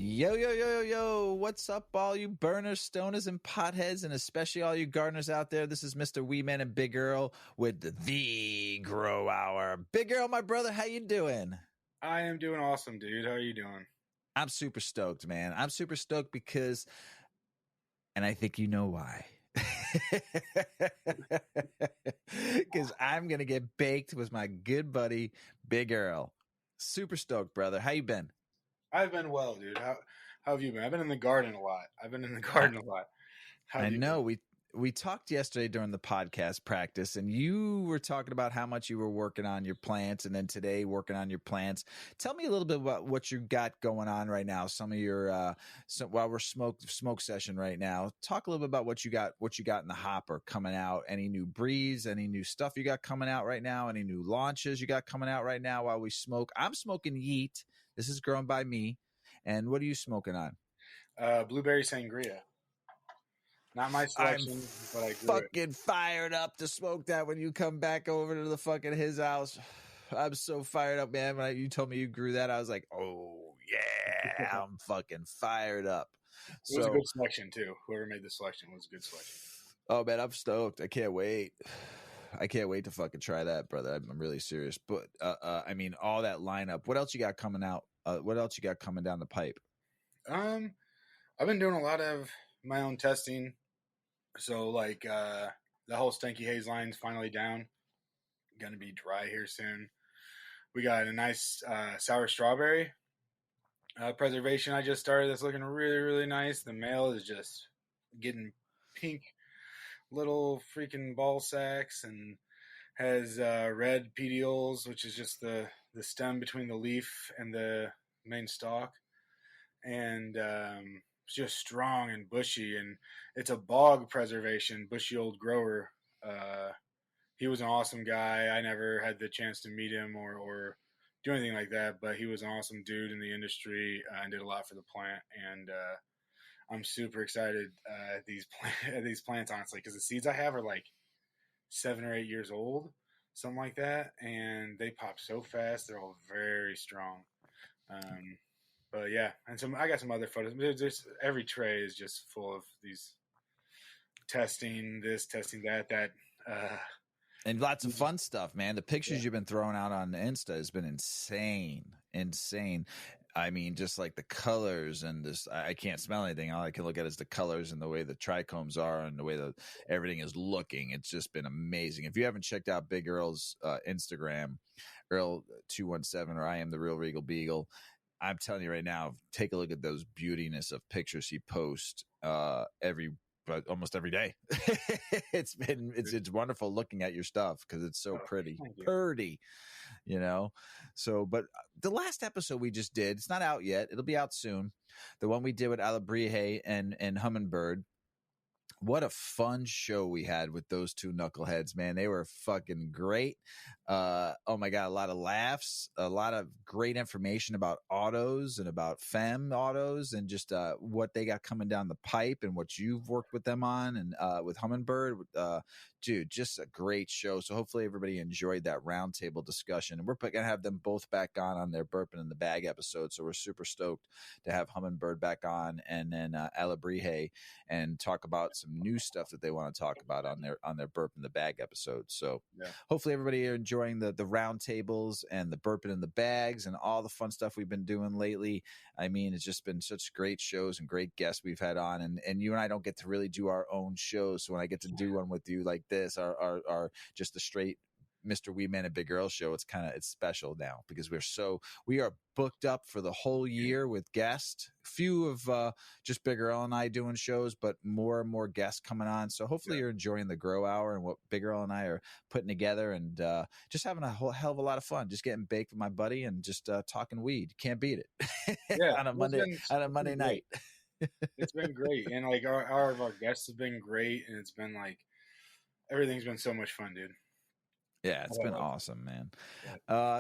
Yo, yo, yo, yo, yo. What's up, all you burners, stoners, and potheads, and especially all you gardeners out there? This is Mr. Weedman and Big Earl with the Grow Hour. Big Earl, my brother, how you doing? I am doing awesome, dude. How are you doing? I'm super stoked, man. I'm super stoked because, and I think you know why. Because I'm going to get baked with my good buddy, Big Earl. Super stoked, brother. How you been? I've been well, dude. How have you been? I've been in the garden a lot. How have I you know been? we talked yesterday during the podcast practice, and you were talking about how much you were working on your plants, and then today working on your plants. Tell me a little bit about what you got going on right now. Some of your while we're smoke session right now. Talk a little bit about what you got in the hopper coming out. Any new breeds? Any new stuff you got coming out right now? Any new launches you got coming out right now while we smoke? I'm smoking Yeet. This is grown by me. And what are you smoking on? Blueberry sangria. Not my I'm selection, but I grew it. fucking fired up to smoke that when you come back over to the fucking his house. I'm so fired up, man. When you told me you grew that, I was like, oh yeah, I'm fucking fired up. It was a So, good selection too. Whoever made the selection was a good selection. oh man, I'm stoked. I can't wait. I can't wait to fucking try that, brother. I'm really serious. But I mean, all that lineup. What else you got coming out? What else you got coming down the pipe? I've been doing a lot of my own testing. So like the whole Stanky Haze line's finally down. Gonna be dry here soon. We got a nice sour strawberry preservation I just started that's looking really, really nice. The male is just getting pink little freaking ball sacks and has red petioles, which is just the stem between the leaf and the main stalk. And it's just strong and bushy, and it's a bog preservation, bushy old grower. He was an awesome guy. I never had the chance to meet him or do anything like that, but he was an awesome dude in the industry and did a lot for the plant. And I'm super excited at these plants, honestly, because the seeds I have are like 7 or 8 years old, something like that, and they pop so fast. They're all very strong. But yeah, and I got some other photos. There's every tray is just full of these testing this, testing that. And lots of fun stuff, man. The pictures you've been throwing out on Insta has been insane. I mean, just like the colors and this, I can't smell anything. All I can look at is the colors and the way the trichomes are and the way that everything is looking. It's just been amazing. If you haven't checked out Big Earl's Instagram, Earl217, or I Am the Real Regal Beagle, I'm telling you right now, take a look at those beautiness of pictures he posts almost every day. It's wonderful looking at your stuff because it's so pretty, So, but the last episode we just did, it's not out yet. It'll be out soon. The one we did with Alebrije and Hummingbird. What a fun show we had with those two knuckleheads, man. They were fucking great. Oh my God, a lot of laughs, a lot of great information about autos and about fem autos and just what they got coming down the pipe and what you've worked with them on and with Hummingbird. Dude, just a great show. So hopefully everybody enjoyed that roundtable discussion. And we're going to have them both back on their Burping in the Bag episode. So we're super stoked to have Hummingbird back on and then Alebrije and talk about some new stuff that they want to talk about on their Burp in the Bag episode. So hopefully everybody are enjoying the roundtables and the Burping in the Bags and all the fun stuff we've been doing lately. I mean, it's just been such great shows and great guests we've had on, and you and I don't get to really do our own shows. So when I get to do one with you like this, our just the straight Mr. Weedman and Big Earl show, it's special now because we are booked up for the whole year with guests. Few of just Big Earl and I doing shows, but more and more guests coming on. So hopefully you're enjoying the Grow Hour and what Big Earl and I are putting together, and just having a whole hell of a lot of fun. Just getting baked with my buddy and just talking weed. Can't beat it. On a Monday night. It's been great, and like our guests have been great, and it's been like everything's been so much fun, dude. Yeah, it's been awesome, man.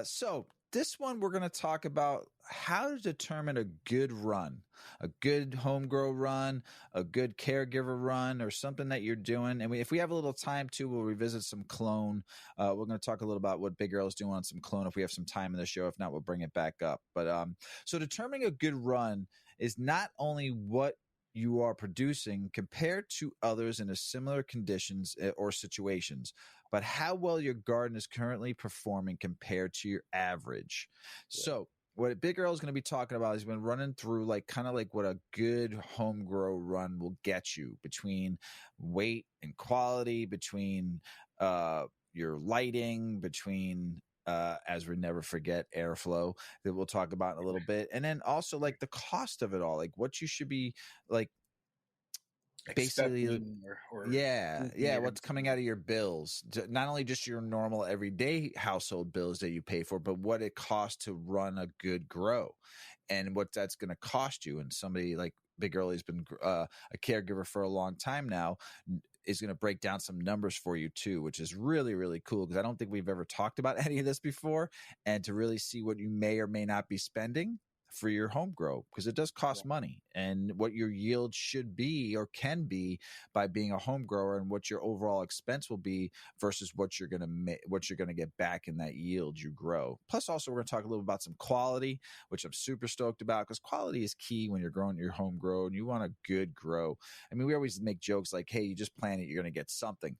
So this one, we're going to talk about how to determine a good run, a good home grow run, a good caregiver run, or something that you're doing. And if we have a little time too, we'll revisit some clone. We're going to talk a little about what Big Earl is doing on some clone if we have some time in the show. If not, we'll bring it back up. But so determining a good run is not only what you are producing compared to others in a similar conditions or situations, but how well your garden is currently performing compared to your average. Yeah. So, what Big Earl is going to be talking about, he's been running through like kind of like what a good home grow run will get you between weight and quality, between your lighting, between as we never forget, airflow, that we'll talk about in a little bit, and then also like the cost of it all, like what you should be like basically. Expecting or thinking Yeah, you're going what's to coming spend. out of your bills, not only just your normal everyday household bills that you pay for, but what it costs to run a good grow and what that's going to cost you. And somebody like Big Early has been a caregiver for a long time now, is going to break down some numbers for you too, which is really, really cool, because I don't think we've ever talked about any of this before, and to really see what you may or may not be spending for your home grow, because it does cost Yeah. money, and what your yield should be or can be by being a home grower, and what your overall expense will be versus what you're going to what you're going to get back in that yield you grow. Plus, also, we're going to talk a little about some quality, which I'm super stoked about, because quality is key when you're growing your home grow and you want a good grow. I mean, we always make jokes like, hey, you just plant it, you're going to get something.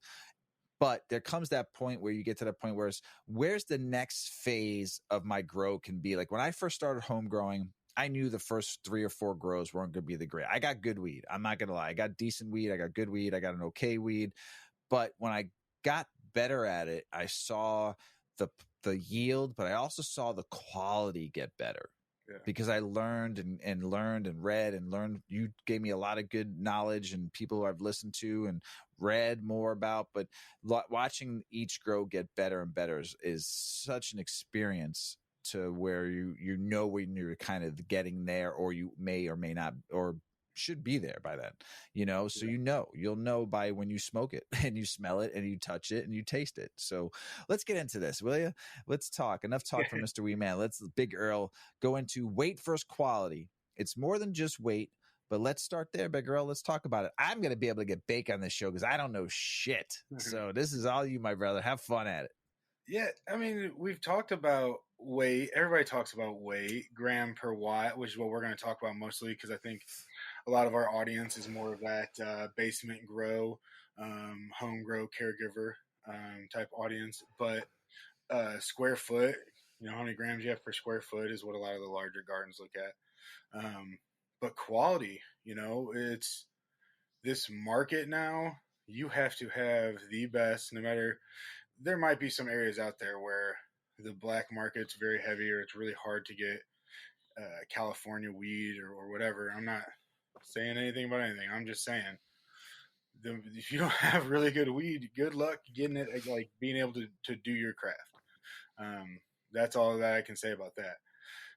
But there comes that point where you get to the point where where's the next phase of my grow can be. Like when I first started home growing, I knew the first 3 or 4 grows weren't going to be the great. I got good weed. I'm not going to lie. I got decent weed. I got good weed. I got an okay weed. But when I got better at it, I saw the yield, but I also saw the quality get better. Yeah. Because I learned and learned and read and learned. You gave me a lot of good knowledge and people who I've listened to and read more about. But watching each grow get better and better is such an experience, to where you know when you're kind of getting there, or you may or may not, or should be there by then, so Yeah. you'll know by when you smoke it and you smell it and you touch it and you taste it. So let's get into this, will you? Let's talk. Enough talk for Mr. Weedman. Let's Big Earl go into weight versus quality. It's more than just weight, but let's start there, Big Earl. Let's talk about it. I'm going to be able to get baked on this show because I don't know shit. So this is all you, my brother. Have fun at it. Yeah, I mean, we've talked about weight. Everybody talks about weight, gram per watt, which is what we're going to talk about mostly, because I think a lot of our audience is more of that basement grow, home grow caregiver type audience. But square foot, how many grams you have per square foot is what a lot of the larger gardens look at. But quality, it's this market now. You have to have the best, no matter. There might be some areas out there where the black market's very heavy, or it's really hard to get California weed or whatever. I'm not saying anything about anything. I'm just saying, if you don't have really good weed, good luck getting it, like being able to do your craft. That's all that I can say about that.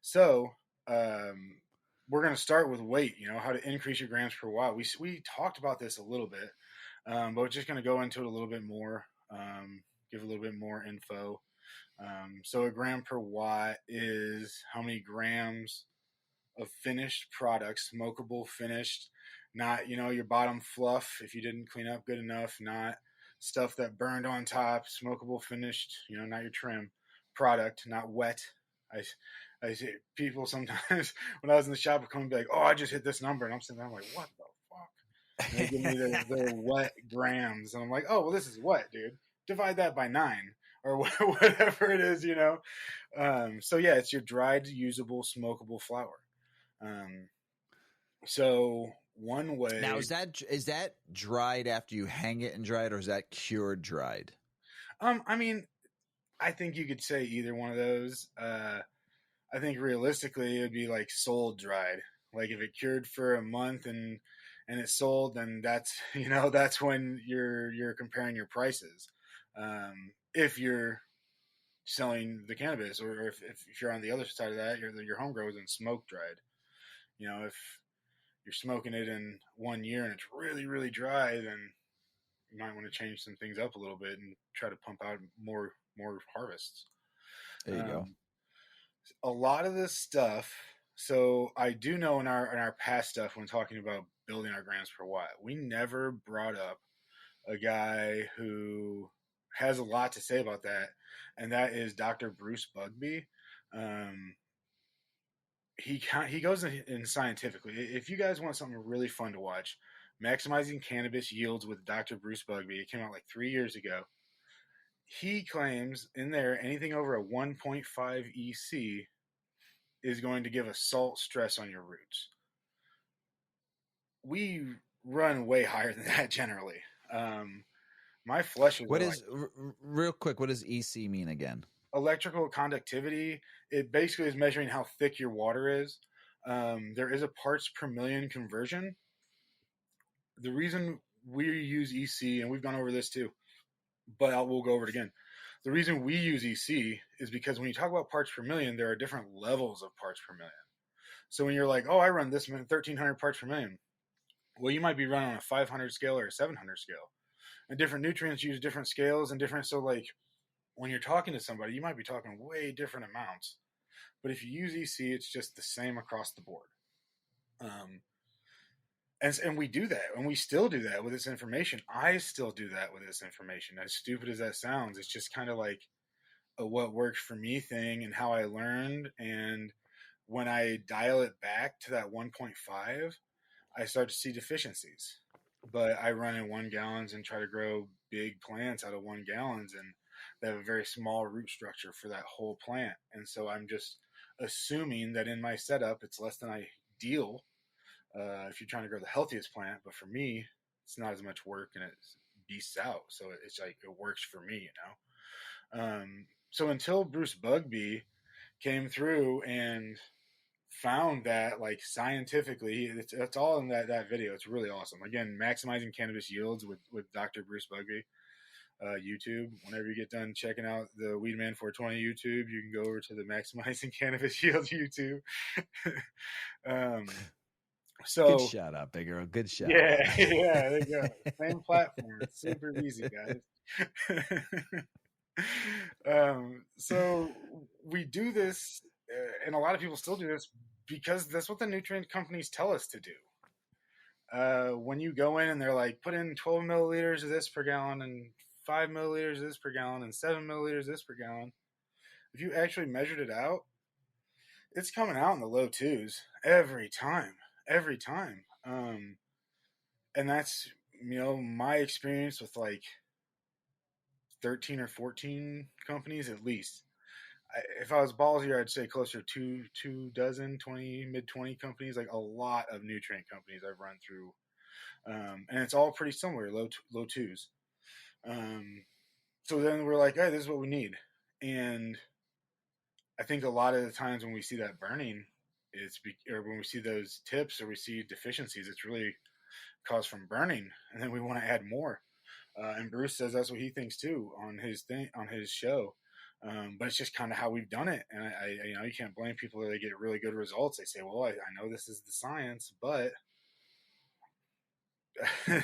So we're going to start with weight. How to increase your grams per watt. We talked about this a little bit, but we're just going to go into it a little bit more. Give a little bit more info. So a gram per watt is how many grams of finished product, smokable finished, not your bottom fluff if you didn't clean up good enough, not stuff that burned on top, smokable finished, not your trim product, not wet. I see people sometimes when I was in the shop would come and be like, "Oh, I just hit this number," and I'm sitting there, I'm like, "What the fuck?" And they give me their wet grams, and I'm like, "Oh, well, this is wet, dude. Divide that by 9." Or whatever it is. So yeah, it's your dried, usable, smokable flour. Um, so one Now, way, is that dried after you hang it and dry it, or is that cured dried? I mean, I think you could say either one of those. I think realistically, it would be like sold dried. Like if it cured for a month and it's sold, then that's that's when you're comparing your prices. If you're selling the cannabis, or if you're on the other side of that, your home grows and smoke dried. If you're smoking it in 1 year and it's really, really dry, then you might want to change some things up a little bit and try to pump out more harvests. There you go. Um, a lot of this stuff. So I do know in our past stuff, when talking about building our grams per watt, we never brought up a guy who has a lot to say about that, and that is Dr. Bruce Bugbee. Um, he goes in scientifically. If you guys want something really fun to watch, Maximizing Cannabis Yields with Dr. Bruce Bugbee. It came out like 3 years ago. He claims in there anything over a 1.5 EC is going to give a salt stress on your roots. We run way higher than that generally. My flushes What are is real quick? What does EC mean again? electrical conductivity. It basically is measuring how thick your water is. There is a parts per million conversion. The reason we use EC, and we've gone over this too, but we'll go over it again. The reason we use EC is because when you talk about parts per million, there are different levels of parts per million. So when you're like, oh, I run this 1,300 parts per million, well, you might be running on a 500 scale or a 700 scale. And different nutrients use different scales and different. So, like, when you're talking to somebody, you might be talking way different amounts. But if you use EC, it's just the same across the board. And we do that, and we still do that with this information. I still do that with this information. As stupid as that sounds, it's just kind of like a what worked for me thing and how I learned. And when I dial it back to that 1.5, I start to see deficiencies. But I run in 1 gallons and try to grow big plants out of 1 gallons, and they have a very small root structure for that whole plant. And so I'm just assuming that in my setup, it's less than ideal if you're trying to grow the healthiest plant. But for me, it's not as much work and it beasts out. So it's like it works for me, you know. So until Bruce Bugbee came through and found that, like, scientifically, it's all in that video. It's really awesome. Again, Maximizing Cannabis Yields with Dr. Bruce Bugbee. YouTube. Whenever you get done checking out the Weedman 420 YouTube, you can go over to the Maximizing Cannabis Yields YouTube. So good shout out, Big Earl. Good shout yeah, out. yeah, there you go. Same platform. It's super easy, guys. So we do this, and a lot of people still do this because that's what the nutrient companies tell us to do. When you go in and they're like, put in 12 milliliters of this per gallon and 5 milliliters of this per gallon and 7 milliliters of this per gallon, if you actually measured it out, it's coming out in the low twos every time. And that's, my experience with like 13 or 14 companies at least. If I was ballsier, I'd say closer to 20, mid 20 companies, like a lot of nutrient companies I've run through. And it's all pretty similar, low twos. So then we're like, hey, this is what we need. And I think a lot of the times when we see that burning, or when we see those tips or we see deficiencies, it's really caused from burning, and then we want to add more. And Bruce says that's what he thinks too on his show. But it's just kind of how we've done it, and I you can't blame people that they get really good results. They say, well, I know this is the science, but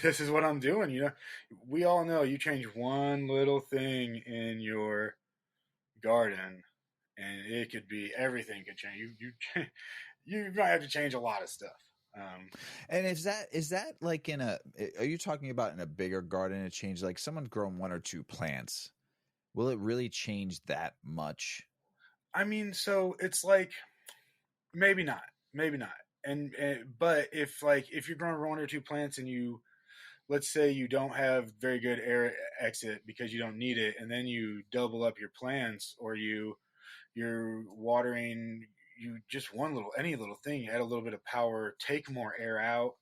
this is what I'm doing. We all know you change one little thing in your garden, and it could be everything could change. You might have to change a lot of stuff. And is that like are you talking about in a bigger garden, a change, like someone's grown 1 or 2 plants? Will it really change that much? I mean, so it's like, maybe not. And but if you're growing 1 or 2 plants and let's say you don't have very good air exit because you don't need it, and then you double up your plants, or you're watering, you just any little thing, add a little bit of power, take more air out.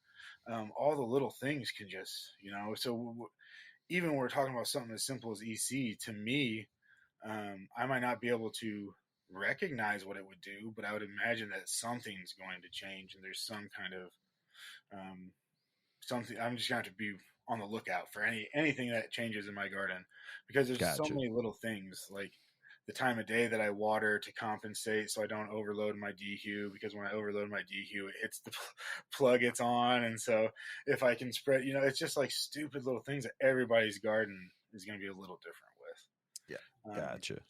All the little things can just, so even when we're talking about something as simple as EC, to me, I might not be able to recognize what it would do, but I would imagine that something's going to change, and there's some kind of something. I'm just going to have to be on the lookout for anything that changes in my garden, because there's so many little things, like the time of day that I water to compensate so I don't overload my DHU, because when I overload my DHU, it hits the plug it's on. And so if I can spread, it's just like stupid little things that everybody's garden is going to be a little different with. Yeah, gotcha.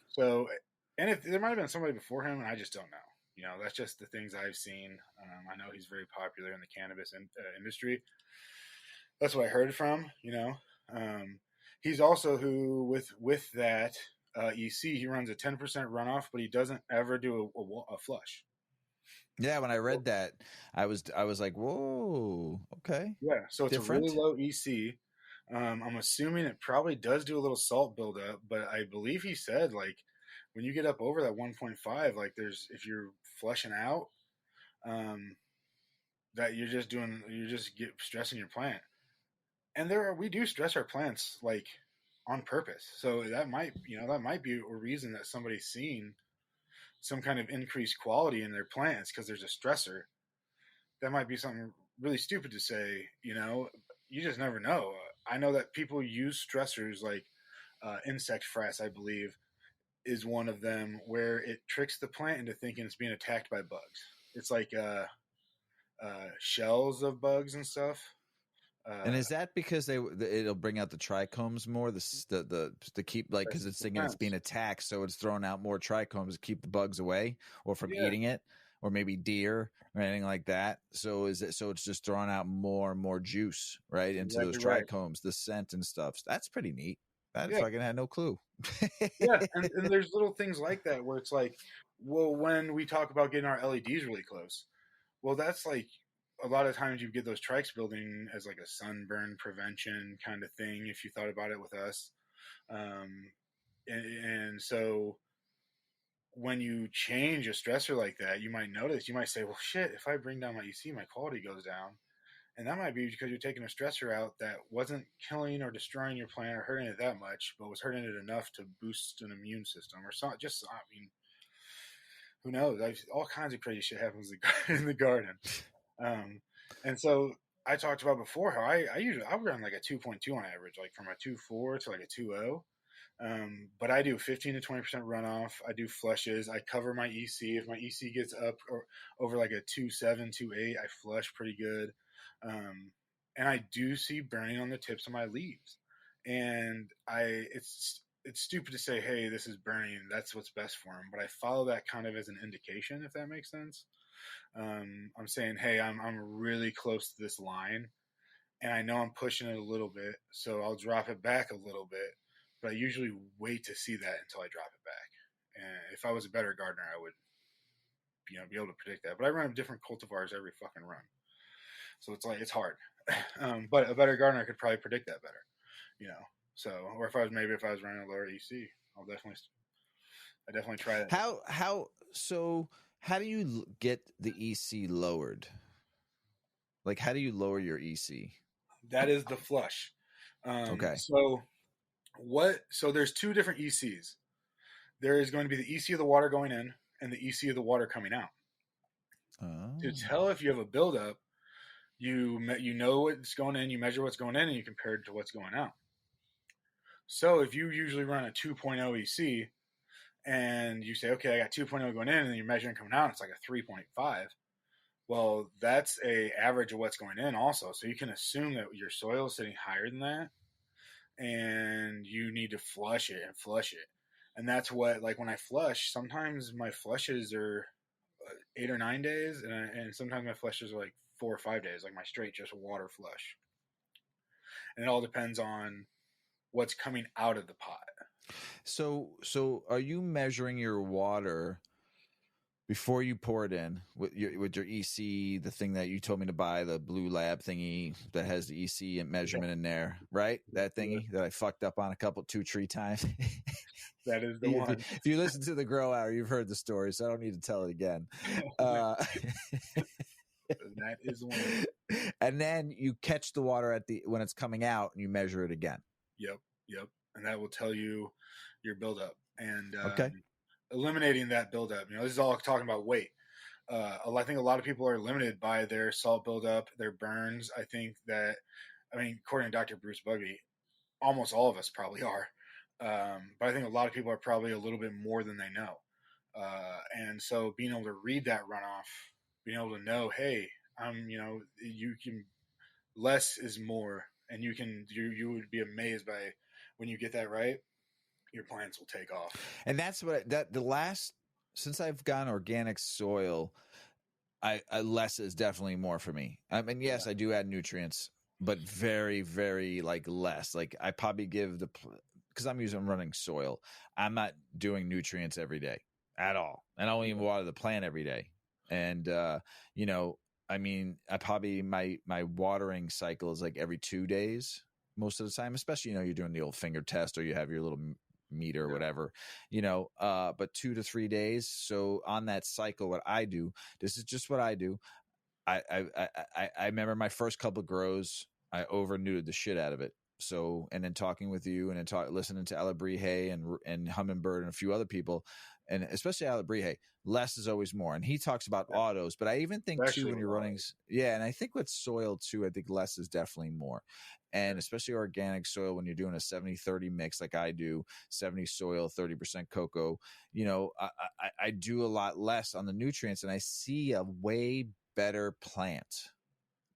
So, and if there might have been somebody before him, and I just don't know. That's just the things I've seen. I know he's very popular in the cannabis industry. That's what I heard from. He's also who with that EC, he runs a 10% runoff, but he doesn't ever do a flush. Yeah, when I read that, I was like, whoa, okay, Yeah, so it's a really different. low EC. I'm assuming it probably does do a little salt buildup, but I believe he said like when you get up over that 1.5, like there's if you're flushing out, um, that you're just get stressing your plant. And we do stress our plants like on purpose. So that might be a reason that somebody's seen some kind of increased quality in their plants because there's a stressor. That might be something really stupid to say, you just never know. I know that people use stressors like insect frass, I believe, is one of them where it tricks the plant into thinking it's being attacked by bugs. It's like shells of bugs and stuff. And Uh, is that because it'll bring out the trichomes more, the to keep like because it's thinking it's being attacked, so it's throwing out more trichomes to keep the bugs away or from yeah, eating it, or maybe deer or anything like that. So it's just throwing out more and more juice right into those exactly right. trichomes, the scent and stuff. That's pretty neat. I Yeah, fucking had no clue. yeah, and there's little things like that where it's like, well, when we talk about getting our LEDs really close, well, that's like a lot of times you get those trikes building as like a sunburn prevention kind of thing. If you thought about it with us, um, and so when you change a stressor like that, you might notice, you might say, well, shit, if I bring down my EC, my quality goes down. And that might be because you're taking a stressor out that wasn't killing or destroying your plant or hurting it that much, but was hurting it enough to boost an immune system or something. Just, I mean, who knows? All kinds of crazy shit happens in the garden. Um, and so I talked about before how I run like a 2.2 on average, like from a 2.4 to like a 2.0. But I do 15 to 20% runoff. I do flushes. I cover my EC. If my EC gets up or over like a 2.7, 2.8, I flush pretty good. Um, and I do see burning on the tips of my leaves. And it's stupid to say, hey, this is burning. That's what's best for them. But I follow that kind of as an indication, if that makes sense. I'm saying, hey, I'm really close to this line, and I know I'm pushing it a little bit, so I'll drop it back a little bit. But I usually wait to see that until I drop it back. And if I was a better gardener, I would, be able to predict that. But I run different cultivars every fucking run, so it's like it's hard. But a better gardener could probably predict that better, you know. So, or if I was running a lower EC, I definitely try that. How do you get the EC lowered? Like, how do you lower your EC? That is the flush. Okay. So there's two different ECs. There is going to be the EC of the water going in and the EC of the water coming out. To Oh. tell if you have a buildup, you know what's going in, you measure what's going in, and you compare it to what's going out. So if you usually run a 2.0 EC and you say, okay, I got 2.0 going in, and you're measuring coming out, it's like a 3.5. Well, that's a average of what's going in also. So you can assume that your soil is sitting higher than that, and you need to flush it and flush it. And that's what, like when I flush, sometimes my flushes are 8 or 9 days, and sometimes my flushes are like 4 or 5 days, like my straight just water flush. And it all depends on what's coming out of the pot. So are you measuring your water before you pour it in with your EC, the thing that you told me to buy, the blue lab thingy that has the EC and measurement in there, right? That thingy that I fucked up on 2 tree times. That is the one. If you listen to the Grow Hour, you've heard the story, so I don't need to tell it again. That is the one. And then you catch the water when it's coming out, and you measure it again. Yep. And that will tell you your buildup. And Okay. eliminating that buildup. This is all talking about weight. I think a lot of people are limited by their salt buildup, their burns. I think that, according to Dr. Bruce Bugby, almost all of us probably are. But I think a lot of people are probably a little bit more than they know. And so being able to read that runoff, being able to know, hey, you can, less is more, and you would be amazed by when you get that right, your plants will take off. And that's since I've gone organic soil, I less is definitely more for me. I mean, yes, I do add nutrients, but very, very like less. Like I probably give because I'm running soil. I'm not doing nutrients every day at all. And I don't even water the plant every day. And you know, I mean, I probably my watering cycle is like every 2 days most of the time, especially, you know, you're doing the old finger test or you have your little meter or Yeah. whatever, you know, but 2 to 3 days. So on that cycle, what I do, this is just what I do. I remember my first couple of grows, I over nuded the shit out of it. So, and then talking with you and then listening to Alabrije and Hummingbird and a few other people, and especially Alabrije, less is always more. And he talks about Yeah. autos, but I even think too, Especially when with you're all running, yeah. And I think with soil too, I think less is definitely more. And yeah. especially organic soil, when you're doing a 70-30 mix, like I do, 70 soil, 30% cocoa, you know, I do a lot less on the nutrients and I see a way better plant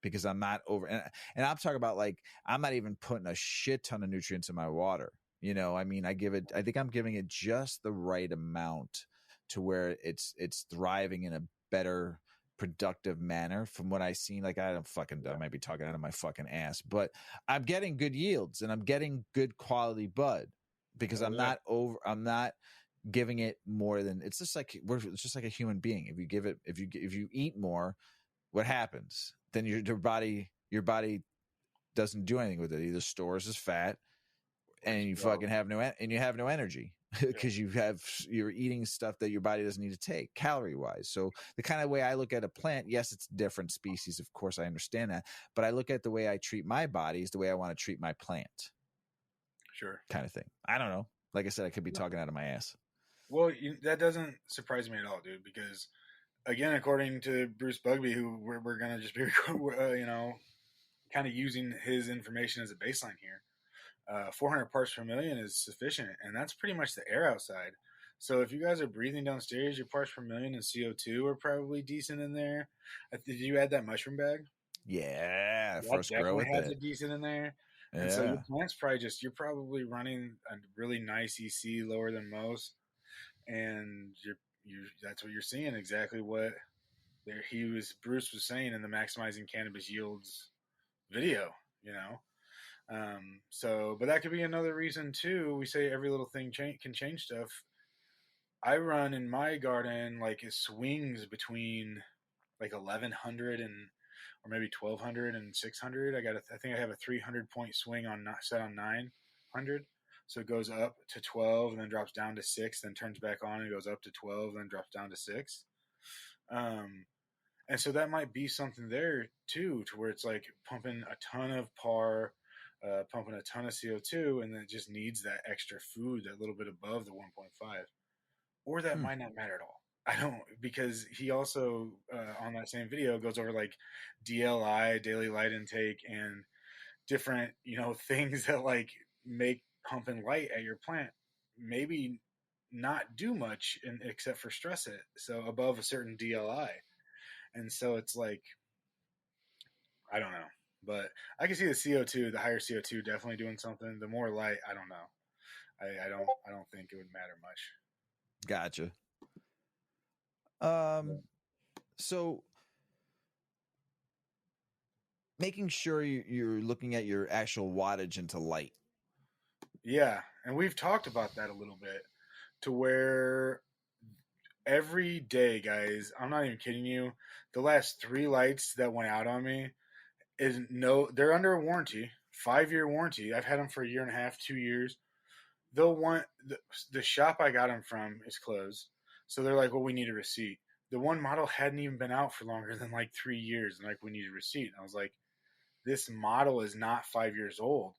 because I'm not over, and I'm talking about, like, I'm not even putting a shit ton of nutrients in my water. You know, I mean, I think I'm giving it just the right amount to where it's thriving in a better productive manner from what I seen. Like, I don't fucking, I Yeah. might be talking out of my fucking ass, but I'm getting good yields and I'm getting good quality bud because Oh yeah. I'm not giving it more than, it's just like it's just like a human being. If you give it, if you eat more, what happens? Then your body doesn't do anything with it. It either stores as fat, Or and just you go. fucking have no energy Yeah. because you're eating stuff that your body doesn't need to take calorie wise. So the kind of way I look at a plant, yes, it's different species, of course I understand that, but I look at the way I treat my body is the way I want to treat my plant, Sure. kind of thing. I don't know. Like I said, I could be talking out of my ass. Well, that doesn't surprise me at all, dude. Because again, according to Bruce Bugby, who we're gonna just be, you know, kind of using his information as a baseline here. 400 parts per million is sufficient, and that's pretty much the air outside. So if you guys are breathing downstairs, your parts per million and CO2 are probably decent in there. Did you add that mushroom bag? Yeah, That first grow definitely with has it. a decent in there. And so your Yeah. plant's probably you're probably running a really nice EC lower than most, and that's what you're seeing, exactly what Bruce was saying in the maximizing cannabis yields video, you know. So, but that could be another reason too. We say every little thing can change stuff. I run in my garden like it swings between like 1100 and or maybe 1200 and 600. I think I have a 300 point swing on set on 900. So it goes up to 12 and then drops down to 6, then turns back on and goes up to 12, then drops down to 6. Um, and so that might be something there too, to where it's like pumping a ton of par, pumping a ton of CO2, and then it just needs that extra food, that little bit above the 1.5. Or that Hmm. might not matter at all. I don't, because he also on that same video goes over like DLI, daily light intake, and different, you know, things that like make pumping light at your plant maybe not do much except for stress it. So above a certain DLI. And so it's like, I don't know, but I can see the CO2, the higher CO2, definitely doing something. The more light, I don't know. I don't think it would matter much. Gotcha. Um, so making sure you're looking at your actual wattage into light. Yeah, and we've talked about that a little bit, to where every day, guys, I'm not even kidding you. The last 3 lights that went out on me is no, they're under a warranty, 5 year warranty. I've had them for a year and a half, 2 years. They'll want the shop I got them from is closed, so they're like, "Well, we need a receipt." The one model hadn't even been out for longer than like 3 years, and like, we need a receipt. And I was like, "This model is not 5 years old."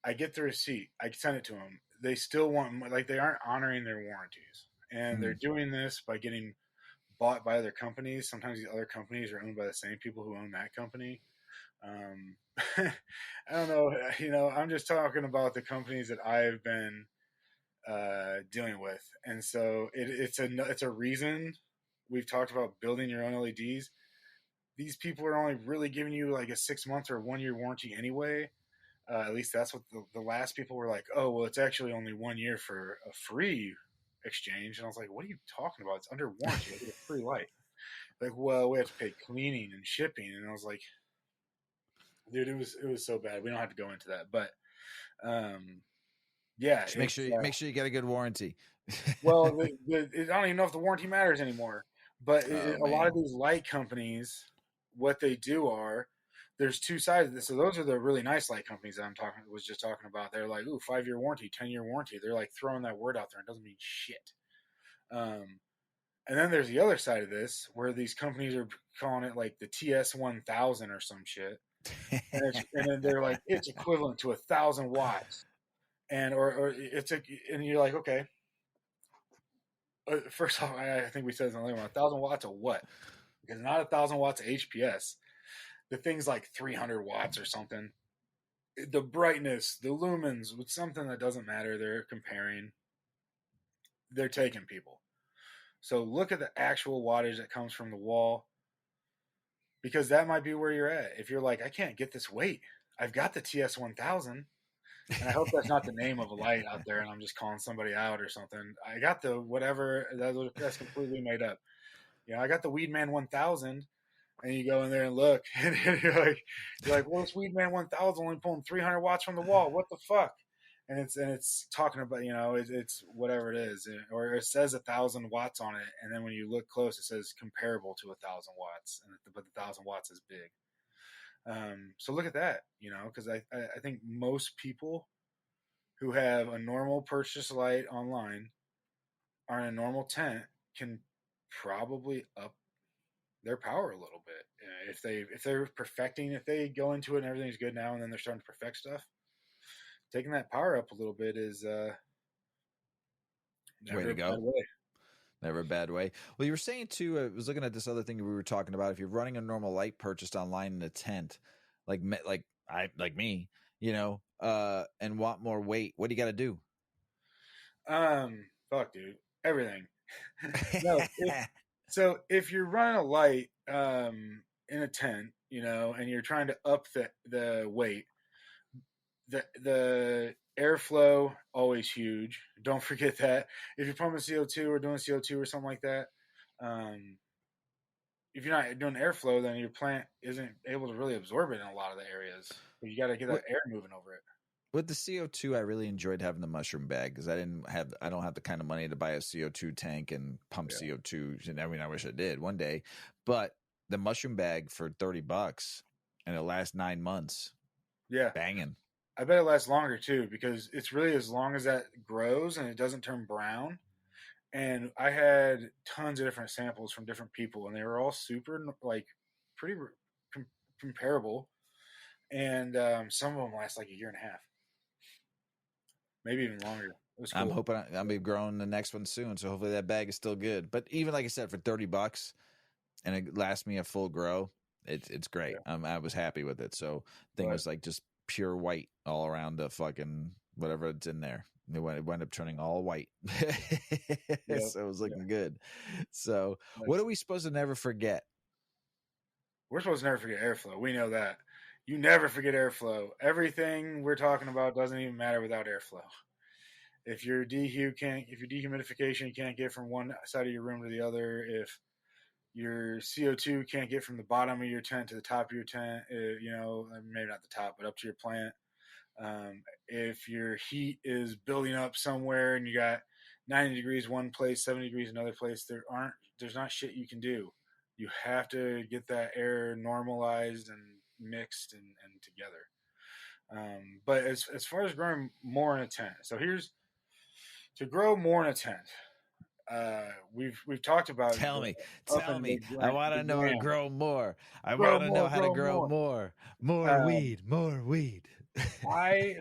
I get the receipt. I send it to them. They still want, like, they aren't honoring their warranties, and they're Mm. doing this by getting bought by other companies. Sometimes the other companies are owned by the same people who own that company. Um, I don't know. You know, I'm just talking about the companies that I've been dealing with, and so it's a reason. We've talked about building your own LEDs. These people are only really giving you like a 6 month or 1 year warranty anyway. At least that's what the last people were like. Oh, well, it's actually only 1 year for a free exchange. And I was like, what are you talking about? It's under warranty. I get a free light. Like, well, we have to pay cleaning and shipping. And I was like, dude, it was so bad. We don't have to go into that, but um, yeah, Just it's make sure you get a good warranty. well, I don't even know if the warranty matters anymore. But Oh a lot of man. these light companies, what they do are, there's two sides of this. So those are the really nice light companies that was just talking about. They're like, ooh, 5-year warranty, 10-year warranty. They're like throwing that word out there. It doesn't mean shit. And then there's the other side of this where these companies are calling it like the TS1000 or some shit, and then they're like it's equivalent to 1,000 watts, and or it's a and you're like okay. First off, I think we said something about 1,000 watts of what? Because not 1,000 watts of HPS. The thing's like 300 watts or something. The brightness, the lumens, with something that doesn't matter. They're comparing. They're taking people. So look at the actual wattage that comes from the wall, because that might be where you're at. If you're like, I can't get this weight, I've got the TS1000, and I hope that's not the name of a light out there, and I'm just calling somebody out or something. I got the whatever that's completely made up. I got the Weedman 1000, and you go in there and look, and you're like, well, this Weedman 1000 only pulling 300 watts from the wall. What the fuck? And it's talking about it's whatever it is, or it says 1,000 watts on it, and then when you look close, it says comparable to 1,000 watts, but the 1,000 watts is big. So look at that, because I think most people who have a normal purchase light online or in a normal tent can probably up their power a little bit. If they're perfecting, if they go into it and everything's good now, and then they're starting to perfect stuff, taking that power up a little bit is Way never to a bad go. way. Never a bad way. Well, you were saying too, I was looking at this other thing we were talking about. If you're running a normal light purchased online in a tent, like me, and want more weight, what do you got to do? Fuck, dude, everything. No, if you're running a light in a tent, and you're trying to up the weight, the airflow always huge. Don't forget that. If you're pumping CO2 or doing CO2 or something like that, um, if you're not doing airflow, then your plant isn't able to really absorb it in a lot of the areas. But you got to get that With air moving over it. with the CO2, I really enjoyed having the mushroom bag because I don't have the kind of money to buy a CO2 tank and pump Yeah. CO2. And I mean, I wish I did one day, but the mushroom bag for $30 and it lasts 9 months, Yeah. banging. I bet it lasts longer too, because it's really as long as that grows and it doesn't turn brown. And I had tons of different samples from different people, and they were all super like pretty com- comparable. And some of them last like a year and a half, maybe even longer. It was I'm cool. hoping I'll be growing the next one soon, so hopefully that bag is still good. But even like I said, for $30 and it lasts me a full grow, it's great. Yeah, I was happy with it. So thing but was like just pure white all around the fucking whatever it's in there. It wound up turning all white, yeah, so it was yeah. looking good. So what Nice. are we supposed to never forget? We're supposed to never forget airflow. We know that. You never forget airflow. Everything we're talking about doesn't even matter without airflow. If your dehumidification can't get from one side of your room to the other, if your CO2 can't get from the bottom of your tent to the top of your tent, maybe not the top, but up to your plant. If your heat is building up somewhere and you got 90 degrees one place, 70 degrees another place, there's not shit you can do. You have to get that air normalized and mixed and together. But as far as growing more in a tent, so here's to grow more in a tent. We've talked about Tell me, up tell in the me. I want the to know how to gram. grow more. I Grow want to know more, how to grow grow more. more. More Um, weed, more weed.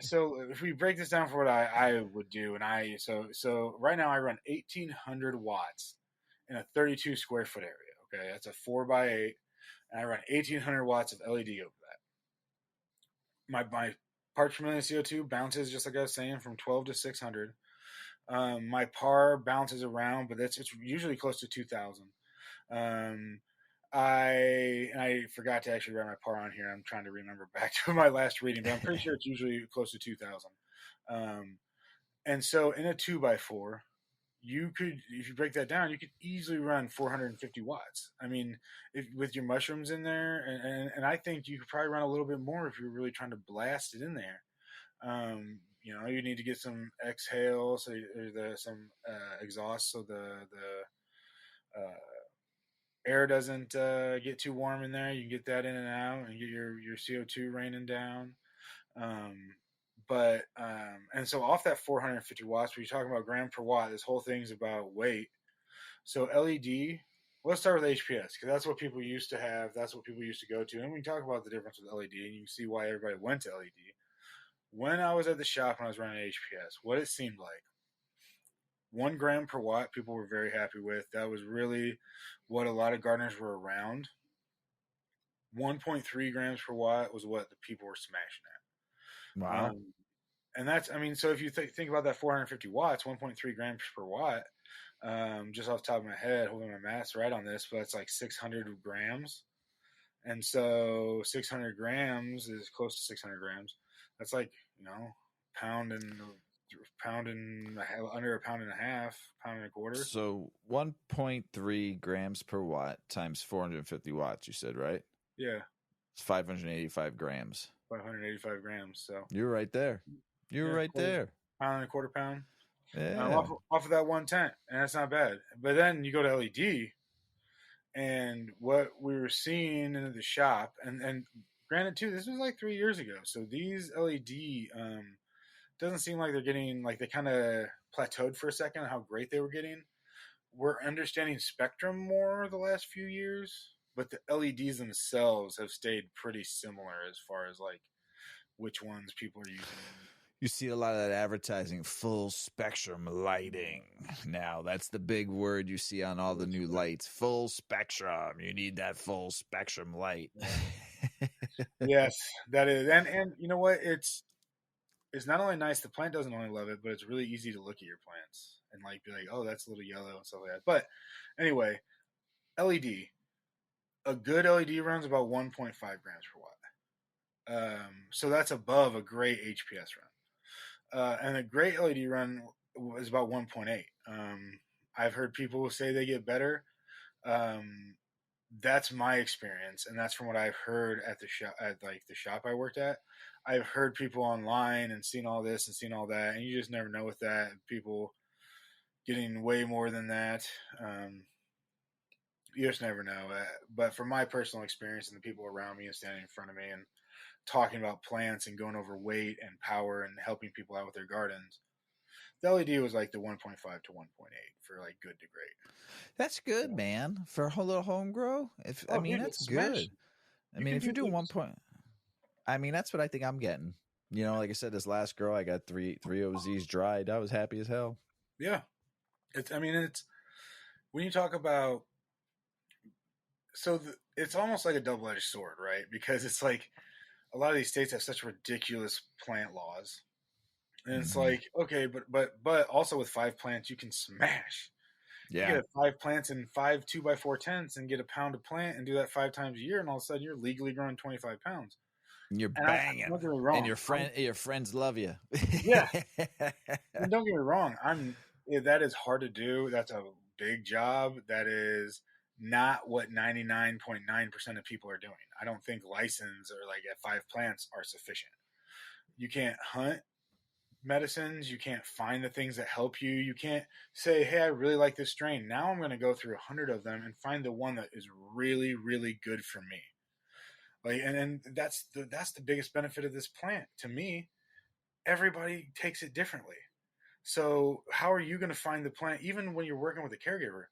so if we break this down for what I would do, and so right now I run 1,800 watts in a 32 square foot area. Okay, that's a 4x8, and I run 1,800 watts of LED over that. My parts per million CO2 bounces just like I was saying from 12 to 600. My par bounces around, but it's usually close to 2,000. Um, I forgot to actually write my par on here. I'm trying to remember back to my last reading, but I'm pretty sure it's usually close to 2,000. And so in a 2x4, if you break that down, you could easily run 450 watts. I mean, if with your mushrooms in there, and I think you could probably run a little bit more if you're really trying to blast it in there. You need to get some exhale, so some exhaust, so the air doesn't get too warm in there. You can get that in and out and get your CO2 raining down. Um, and so off that 450 watts, we're talking about gram per watt. This whole thing's about weight. So LED. Let's start with HPS because that's what people used to have. That's what people used to go to, and we can talk about the difference with LED, and you can see why everybody went to LED. When I was at the shop and I was running HPS, what it seemed like 1 gram per watt, people were very happy with. That was really what a lot of gardeners were around. 1.3 grams per watt was what the people were smashing at. Wow. And that's, I mean, so if you think about that 450 watts, 1.3 grams per watt, just off the top of my head, holding my maths right on this, but that's like 600 grams. And so 600 grams is close to 600 grams. That's like, pound and under a pound and a half, pound and a quarter. So 1.3 grams per watt times 450 watts, you said, right? Yeah. It's 585 grams. 585 grams. So you're right there. You're right there. Pound and a quarter pound. Yeah. Off of that 110. And that's not bad. But then you go to LED, and what we were seeing in the shop, and granted, too, this was like 3 years ago. So these LED doesn't seem like they're getting, like they kind of plateaued for a second on how great they were getting. We're understanding spectrum more the last few years, but the LEDs themselves have stayed pretty similar as far as like which ones people are using. You see a lot of that advertising, full spectrum lighting. Now, that's the big word you see on all the new lights. Full spectrum. You need that full spectrum light. Yes, that is. And you know what? It's not only nice, the plant doesn't only love it, but it's really easy to look at your plants and like be like, oh, that's a little yellow and stuff like that. But anyway, LED. A good LED runs about 1.5 grams per watt. So that's above a great HPS run. And a great LED run is about 1.8. I've heard people say they get better. That's my experience, and that's from what I've heard at the shop, the shop I worked at. I've heard people online and seen all this and seen all that, and you just never know with that. People getting way more than that. You just never know. But from my personal experience and the people around me and standing in front of me and talking about plants and going over weight and power and helping people out with their gardens, the LED was like the 1.5 to 1.8 for like good to great. That's good, man. For a little home grow. That's good. I mean, if you're doing 1 point, I mean, that's what I think I'm getting. You know, like I said, this last grow, I got three OZs dried. I was happy as hell. Yeah. It's when you talk about, it's almost like a double-edged sword, right? Because it's like a lot of these states have such ridiculous plant laws. And it's like, okay, but also with 5 plants, you can smash. Yeah. You get 5 plants in 5 2x4 tents and get a pound a plant and do that 5 times a year, and all of a sudden you're legally growing 25 pounds. And you're banging. Don't get me wrong. And your friends love you. Yeah. And don't get me wrong. That is hard to do. That's a big job. That is not what 99.9% of people are doing. I don't think license or like at 5 plants are sufficient. You can't hunt medicines. You can't find the things that help you. You can't say, hey, I really like this strain. Now I'm going to go through 100 of them and find the one that is really, really good for me. Like, and that's the biggest benefit of this plant to me. Everybody takes it differently. So how are you going to find the plant? Even when you're working with a caregiver,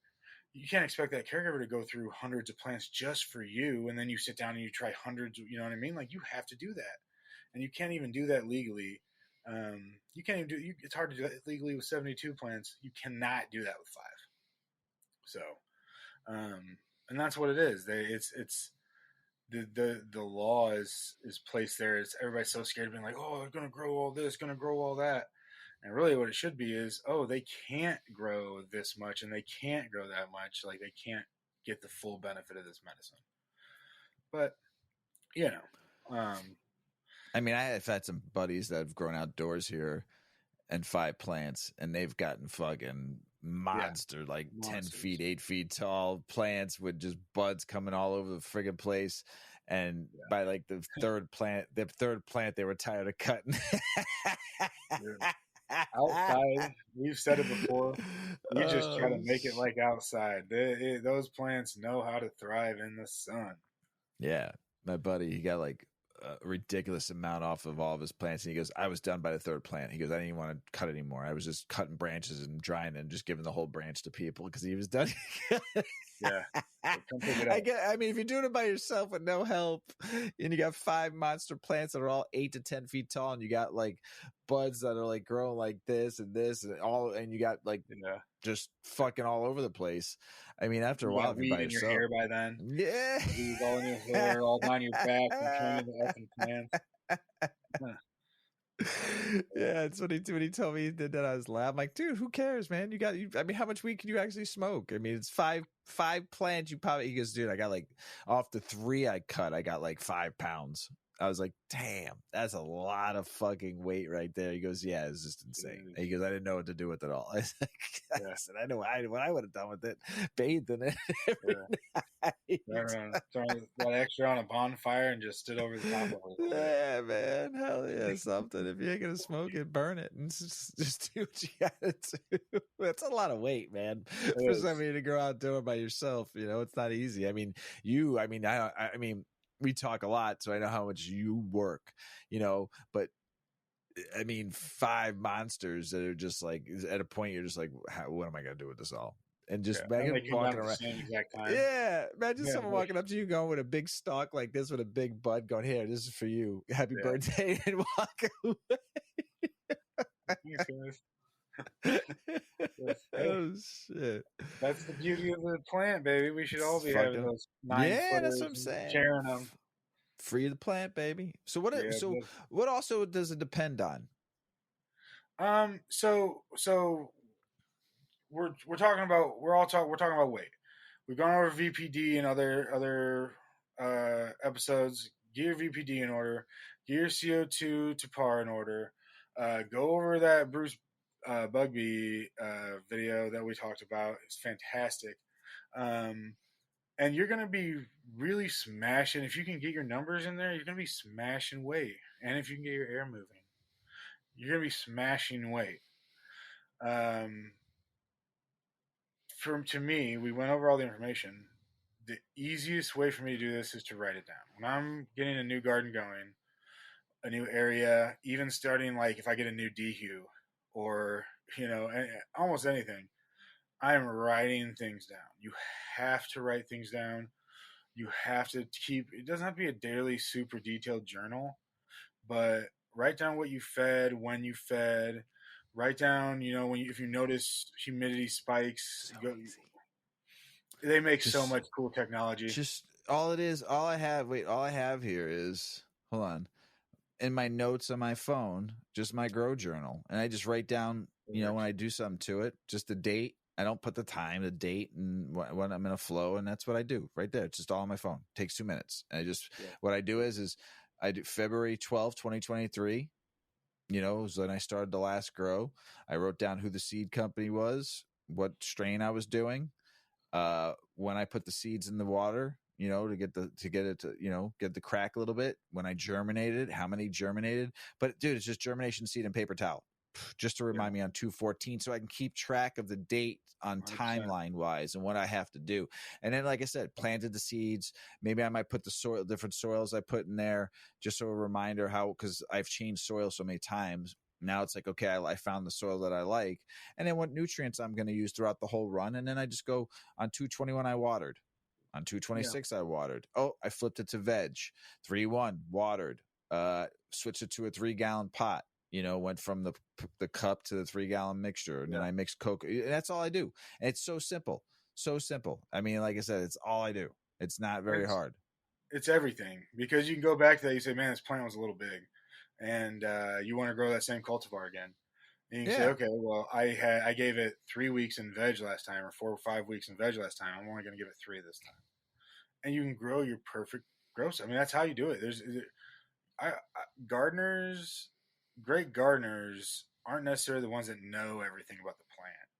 you can't expect that caregiver to go through hundreds of plants just for you. And then you sit down and you try hundreds, you know what I mean? Like you have to do that. And you can't even do that legally. You can't even it's hard to do that legally with 72 plants. You cannot do that with 5. So, and that's what it is. It's the law is placed there. It's everybody's so scared of being like, oh, they're going to grow all this, going to grow all that. And really what it should be is, oh, they can't grow this much and they can't grow that much. Like they can't get the full benefit of this medicine. But, I mean, I've had some buddies that have grown outdoors here and 5 plants, and they've gotten fucking monster, 10 feet, 8 feet tall plants with just buds coming all over the friggin' place. And by like the third plant, they were tired of cutting. outside. We've said it before. You just try to Oh, make it like outside. Those plants know how to thrive in the sun. yeah, my buddy, he got like a ridiculous amount off of all of his plants, and he goes, "I was done by the third plant." He goes, "I didn't even want to cut anymore. I was just cutting branches and drying and just giving the whole branch to people because he was done." Yeah. Come pick it up. I mean, if you're doing it by yourself with no help, and you got 5 monster plants that are all 8 to 10 feet tall, and you got like buds that are like growing like this and all, and you got like Yeah. just fucking all over the place. I mean, after a You while, got if you're weed by in your yourself, hair by then. yeah, Weed all in your hair, all down your back from training the effing plants. yeah, it's when he told me he did that. I was laughing. I'm like, dude, who cares, man? I mean, how much weed can you actually smoke? I mean, it's five plants. You probably. He goes, dude, I got like off the 3 I cut, I got like 5 pounds. I was like, damn, that's a lot of fucking weight right there. He goes, yeah, it's just insane. He goes, I didn't know what to do with it all. I said, I know what I would have done with it, bathed in it every night. Throwing that extra on a bonfire and just stood over the top of it. Yeah, man. Hell yeah, something. If you ain't gonna smoke it, burn it, and just do what you gotta do. That's a lot of weight, man. For somebody to go out doing by yourself, it's not easy. I mean, I mean, we talk a lot, so I know how much you work, but I mean, 5 monsters that are just like at a point you're just like, what am I gonna do with this all? And just Megan walking around. Yeah, imagine someone walking up to you going with a big stalk like this with a big bud going, here, this is for you. Happy birthday, and walk away. Oh, shit. That's the beauty of the plant, baby. We should all be having those 9-footers. That's what I'm saying. Sharing them. Free the plant, baby. So what also does it depend on? So we're talking about we're talking about weight. We've gone over VPD and other episodes. Get your VPD in order. Get your CO2 to par in order. Go over that Bruce Bugby video that we talked about. It's fantastic. And you're going to be really smashing. If you can get your numbers in there, you're going to be smashing weight. And if you can get your air moving, you're going to be smashing weight. To me, we went over all the information. The easiest way for me to do this is to write it down. When I'm getting a new garden going, a new area, even starting like if I get a new dehue or, almost anything, I'm writing things down. You have to write things down. You have to it doesn't have to be a daily super detailed journal, but write down what you fed, when you fed, write down, if you notice humidity spikes, they make so much cool technology. Just all I have here is, hold on, in my notes on my phone, just my grow journal. And I just write down, when I do something to it, just the date. I don't put the time, the date, and when I'm in a flow, and that's what I do right there. It's just all on my phone. It takes 2 minutes. And what I do is I do February 12th, 2023. Was when I started the last grow. I wrote down who the seed company was, what strain I was doing, when I put the seeds in the water, to get it to, get the crack a little bit. When I germinated, how many germinated. But dude, it's just germination seed and paper towel. Just to remind me on 2/14, so I can keep track of the date on 100%. Timeline wise and what I have to do. And then, like I said, planted the seeds. Maybe I might put the different soils I put in there, just so a reminder because I've changed soil so many times. Now it's like, okay, I found the soil that I like, and then what nutrients I'm going to use throughout the whole run. And then I just go on 2/21, I watered. On 2/26, I watered. Oh, I flipped it to veg. 3/1, watered. Switched it to a 3-gallon pot. Went from the cup to the 3-gallon mixture, and then I mixed Coke. That's all I do. And it's so simple. So simple. I mean, like I said, it's all I do. It's not very hard. It's everything, because you can go back to that. You say, man, this plant was a little big, and you want to grow that same cultivar again. And you can say, okay, well, I gave it 3 weeks in veg last time, or 4 or 5 weeks in veg last time. I'm only going to give it 3 this time. And you can grow your perfect growth. I mean, that's how you do it. Great gardeners aren't necessarily the ones that know everything about the plant.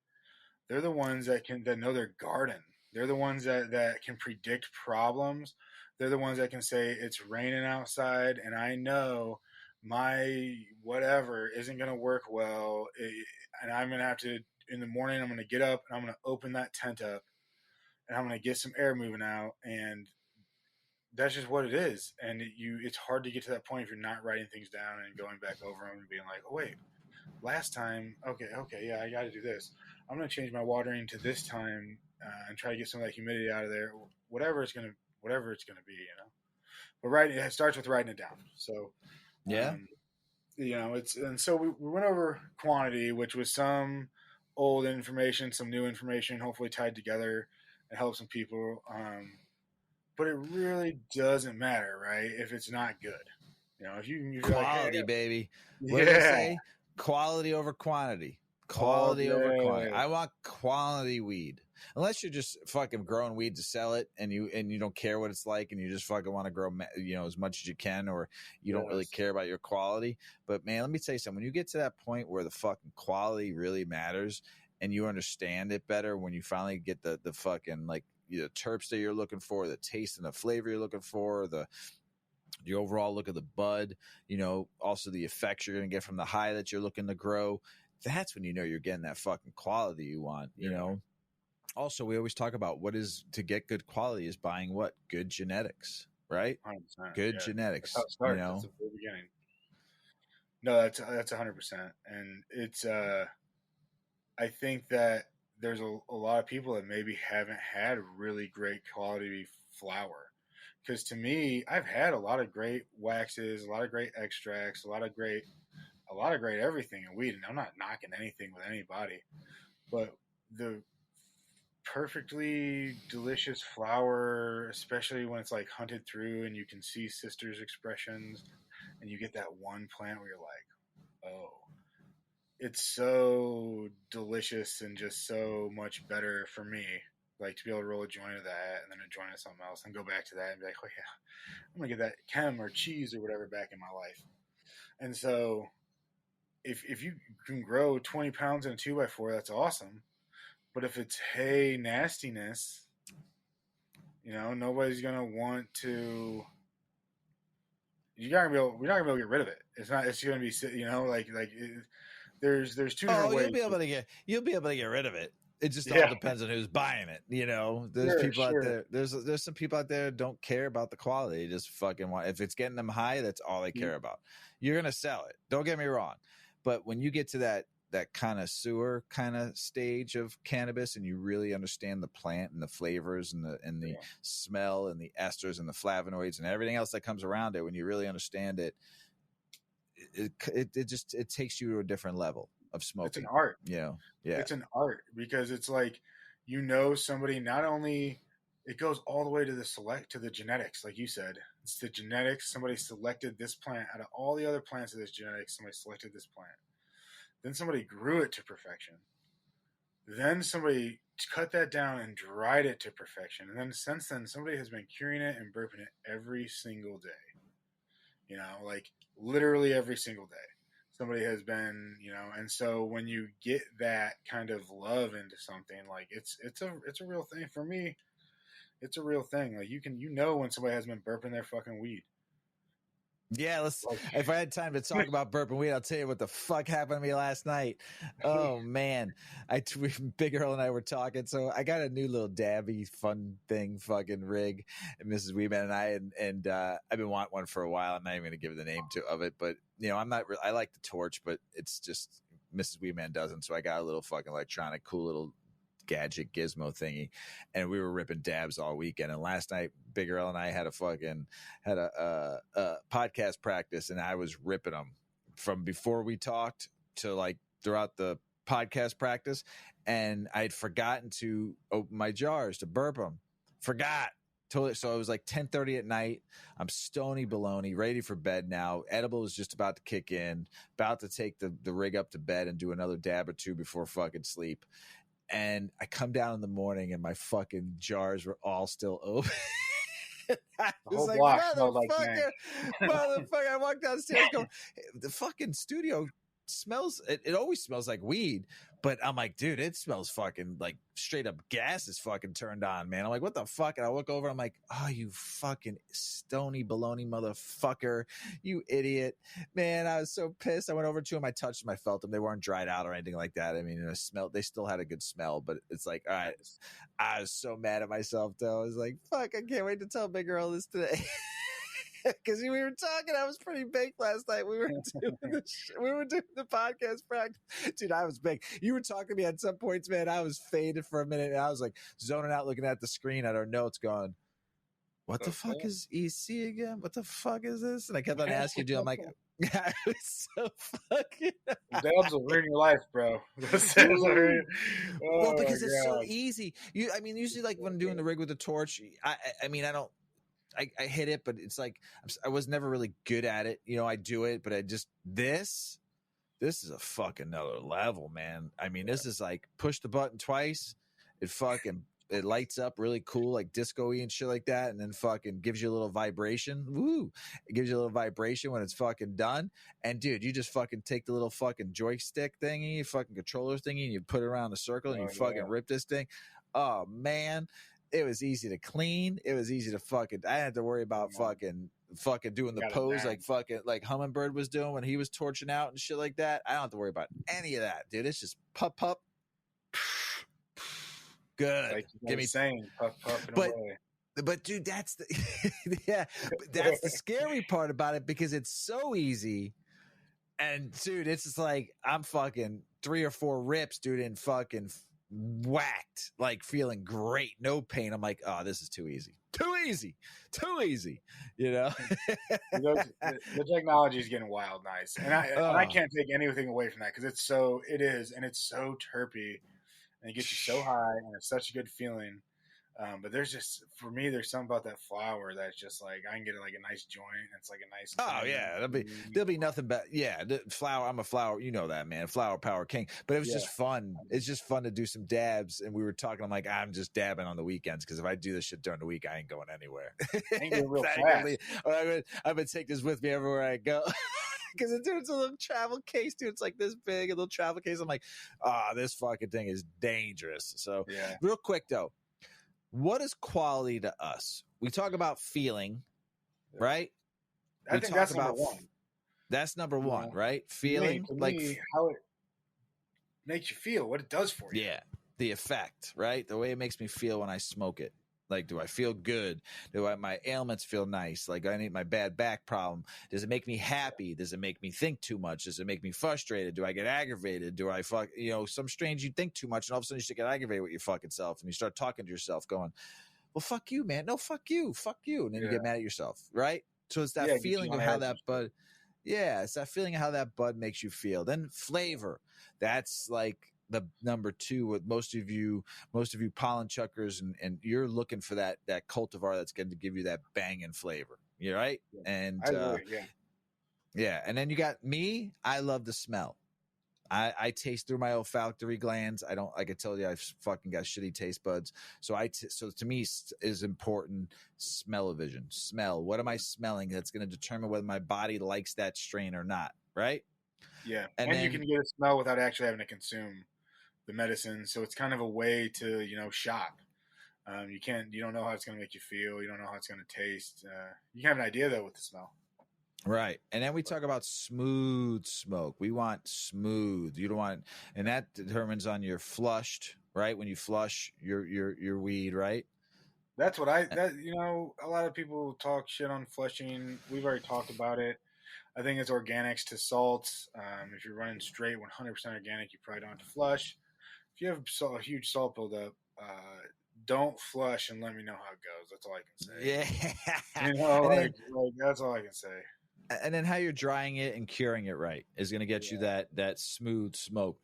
They're the ones that know their garden. They're the ones that can predict problems. They're the ones that can say it's raining outside, and I know my whatever isn't going to work well, and I'm going to have to, in the morning, I'm going to get up and I'm going to open that tent up and I'm going to get some air moving out, and that's just what it is. And it's hard to get to that point if you're not writing things down and going back over them and being like, oh wait, last time, okay, yeah, I got to do this. I'm going to change my watering to this time, and try to get some of that humidity out of there. Whatever it's going to be, But it starts with writing it down. So, Yeah. it's, and so we went over quantity, which was some old information, some new information, hopefully tied together and help some people. But it really doesn't matter, right? If it's not good, if you're Quality, like, hey, baby. yeah, What do they say? Quality over quantity. Quality over quantity. I want quality weed. Unless you're just fucking growing weed to sell it, and you don't care what it's like, and you just fucking want to grow, as much as you can, or you don't really care about your quality. But man, let me tell you something. When you get to that point where the fucking quality really matters, and you understand it better, when you finally get the fucking like the terps that you're looking for, the taste and the flavor you're looking for, the overall look of the bud, also the effects you're going to get from the high that you're looking to grow. That's when you're getting that fucking quality you want, Also, we always talk about what is to get good quality is buying what? Good genetics, right? 100%, Good yeah. genetics. That's how it starts. That's the very beginning. No, that's 100%, and it's I think that there's a lot of people that maybe haven't had really great quality flower. Because to me, I've had a lot of great waxes, a lot of great extracts, a lot of great everything in weed, and I'm not knocking anything with anybody, but the perfectly delicious flower, especially when it's like hunted through and you can see sisters' expressions, and you get that one plant where you're like, oh, it's so delicious and just so much better for me. Like to be able to roll a joint of that and then a joint of something else and go back to that and be like, oh yeah, I'm gonna get that chem or cheese or whatever back in my life. And so if you can grow 20 pounds in a 2x4, that's awesome. But if it's hay nastiness, nobody's gonna want to. We're not gonna be able to get rid of it. It's not. It's gonna be, there's two different ways. You'll be able to get rid of it. It just all Yeah. depends on who's buying it. There's people out there. There's some people out there that don't care about the quality. They just fucking want. If it's getting them high, that's all they care about. You're gonna sell it. Don't get me wrong, but when you get to that connoisseur kind of stage of cannabis, and you really understand the plant and the flavors and the smell and the esters and the flavonoids and everything else that comes around it, when you really understand it, it takes you to a different level of smoking. It's an art. Yeah. It's an art, because it's like, somebody, not only it goes all the way to the genetics, like you said. It's the genetics. Somebody selected this plant out of all the other plants of this genetics. Somebody selected this plant. Then somebody grew it to perfection. Then somebody cut that down and dried it to perfection. And then since then, somebody has been curing it and burping it every single day. Like literally every single day. Somebody has been, and so when you get that kind of love into something, like it's a real thing for me. It's a real thing. Like you can, when somebody has been burping their fucking weed. Yeah, if I had time to talk about burping weed, I'll tell you what the fuck happened to me last night. Oh man, Big Earl and I were talking. So I got a new little dabby fun thing, fucking rig, and Mrs. Weedman and I, and I've been wanting one for a while. I'm not even going to give the name of it, but I'm not. I like the torch, but it's just Mrs. Weedman doesn't. So I got a little fucking electronic, cool little gadget gizmo thingy, and we were ripping dabs all weekend. And last night Big Earl and I had a podcast practice, and I was ripping them from before we talked to like throughout the podcast practice, and I'd forgotten to open my jars to burp them. Totally. So it was like 10:30 at night. I'm stony baloney, ready for bed now. Edible is just about to kick in, about to take the rig up to bed and do another dab or two before fucking sleep. And I come down in the morning and my fucking jars were all still open. I was like, motherfucker. I walked downstairs going, the fucking studio smells. It always smells like weed, but I'm like, dude, it smells fucking like straight up gas is fucking turned on, man. I'm like, what the fuck? And I look over, I'm like, oh, you fucking stony baloney motherfucker, you idiot, man. I was so pissed. I went over to him, I touched them, I felt them. They weren't dried out or anything like that. I mean, the smell, they still had a good smell, but it's like, all right. I was so mad at myself though. I was like, fuck, I can't wait to tell Big Earl this today. Because we were talking, I was pretty baked last night. We were doing the podcast practice, dude. I was baked. You were talking to me at some points, man. I was faded for a minute, and I was like zoning out, looking at the screen at our notes, going, "What the fuck is EC again? What the fuck is this?" And I kept on asking you, dude. I'm like, I was so fucking. Dabs will ruin your life, bro. Well, because it's so easy. I mean, usually, like when I'm doing the rig with the torch, I mean, I don't. I hit it, but it's like I was never really good at it. You know, I do it, but I just this is a fucking another level, man. I mean, this is like push the button twice, it lights up really cool, like disco-y and shit like that, and then fucking gives you a little vibration. Woo! It gives you a little vibration when it's fucking done. And dude, you just fucking take the little fucking joystick thingy, fucking controller thingy, and you put it around the circle and you fucking rip this thing. Oh man. It was easy to clean. It was easy to fucking. I didn't have to worry about fucking doing the pose like Hummingbird was doing when he was torching out and shit like that. I don't have to worry about any of that, dude. It's just pup. Good. Like give me saying puff and away. But dude, that's the yeah. But that's the scary part about it because it's so easy. And dude, it's just like I'm fucking 3 or 4 rips, dude, and fucking whacked, like feeling great, no pain. I'm like, oh, this is too easy, you know. The technology is getting wild nice, and I can't take anything away from that because it's so terpy, and it gets you so high, and it's such a good feeling. But there's just, for me, there's something about that flower that's just like, I can get like a nice joint. It's like a nice. Oh yeah, there'll be nothing but the flower. I'm a flower, you know that, man. Flower power king. But it was just fun. It's just fun to do some dabs. And we were talking. I'm like, I'm just dabbing on the weekends because if I do this shit during the week, I ain't going anywhere. Ain't going real fast. I'm gonna take this with me everywhere I go. Because it's a little travel case, dude. It's like this big, a little travel case. I'm like, this fucking thing is dangerous. So real quick though. What is quality to us? We talk about feeling, right? I think that's number one. That's number one, right? Feeling, like how it makes you feel, what it does for you. Yeah, the effect, right? The way it makes me feel when I smoke it. Like, do I feel good? My ailments feel nice? Like, I need my bad back problem. Does it make me happy? Does it make me think too much? Does it make me frustrated? Do I get aggravated? Do I some strange, you think too much and all of a sudden you should get aggravated with your fucking self and you start talking to yourself going, well, fuck you, man. No, fuck you. And then you get mad at yourself, right? So it's that feeling of how that bud, it's that feeling of how that bud makes you feel. Then flavor. That's like the number 2 with most of you pollen chuckers, and you're looking for that cultivar that's going to give you that banging flavor. You're right. And and then you got me. I love the smell. I taste through my olfactory glands. I don't, like I told you, I've fucking got shitty taste buds. So so to me is important. Smell-o-vision. Smell. What am I smelling? That's going to determine whether my body likes that strain or not. Right. Yeah. And then you can get a smell without actually having to consume the medicine. So it's kind of a way to, shop. You don't know how it's going to make you feel. You don't know how it's going to taste. You can have an idea though with the smell. Right. And then we talk about smooth smoke. We want smooth. You don't want, and that determines on your flushed, right? When you flush your weed, right? That's what a lot of people talk shit on flushing. We've already talked about it. I think it's organics to salts. If you're running straight 100% organic, you probably don't have to flush. If you have a huge salt buildup, don't flush and let me know how it goes. That's all I can say. Yeah. That's all I can say. And then how you're drying it and curing it right is going to get you that smooth smoke.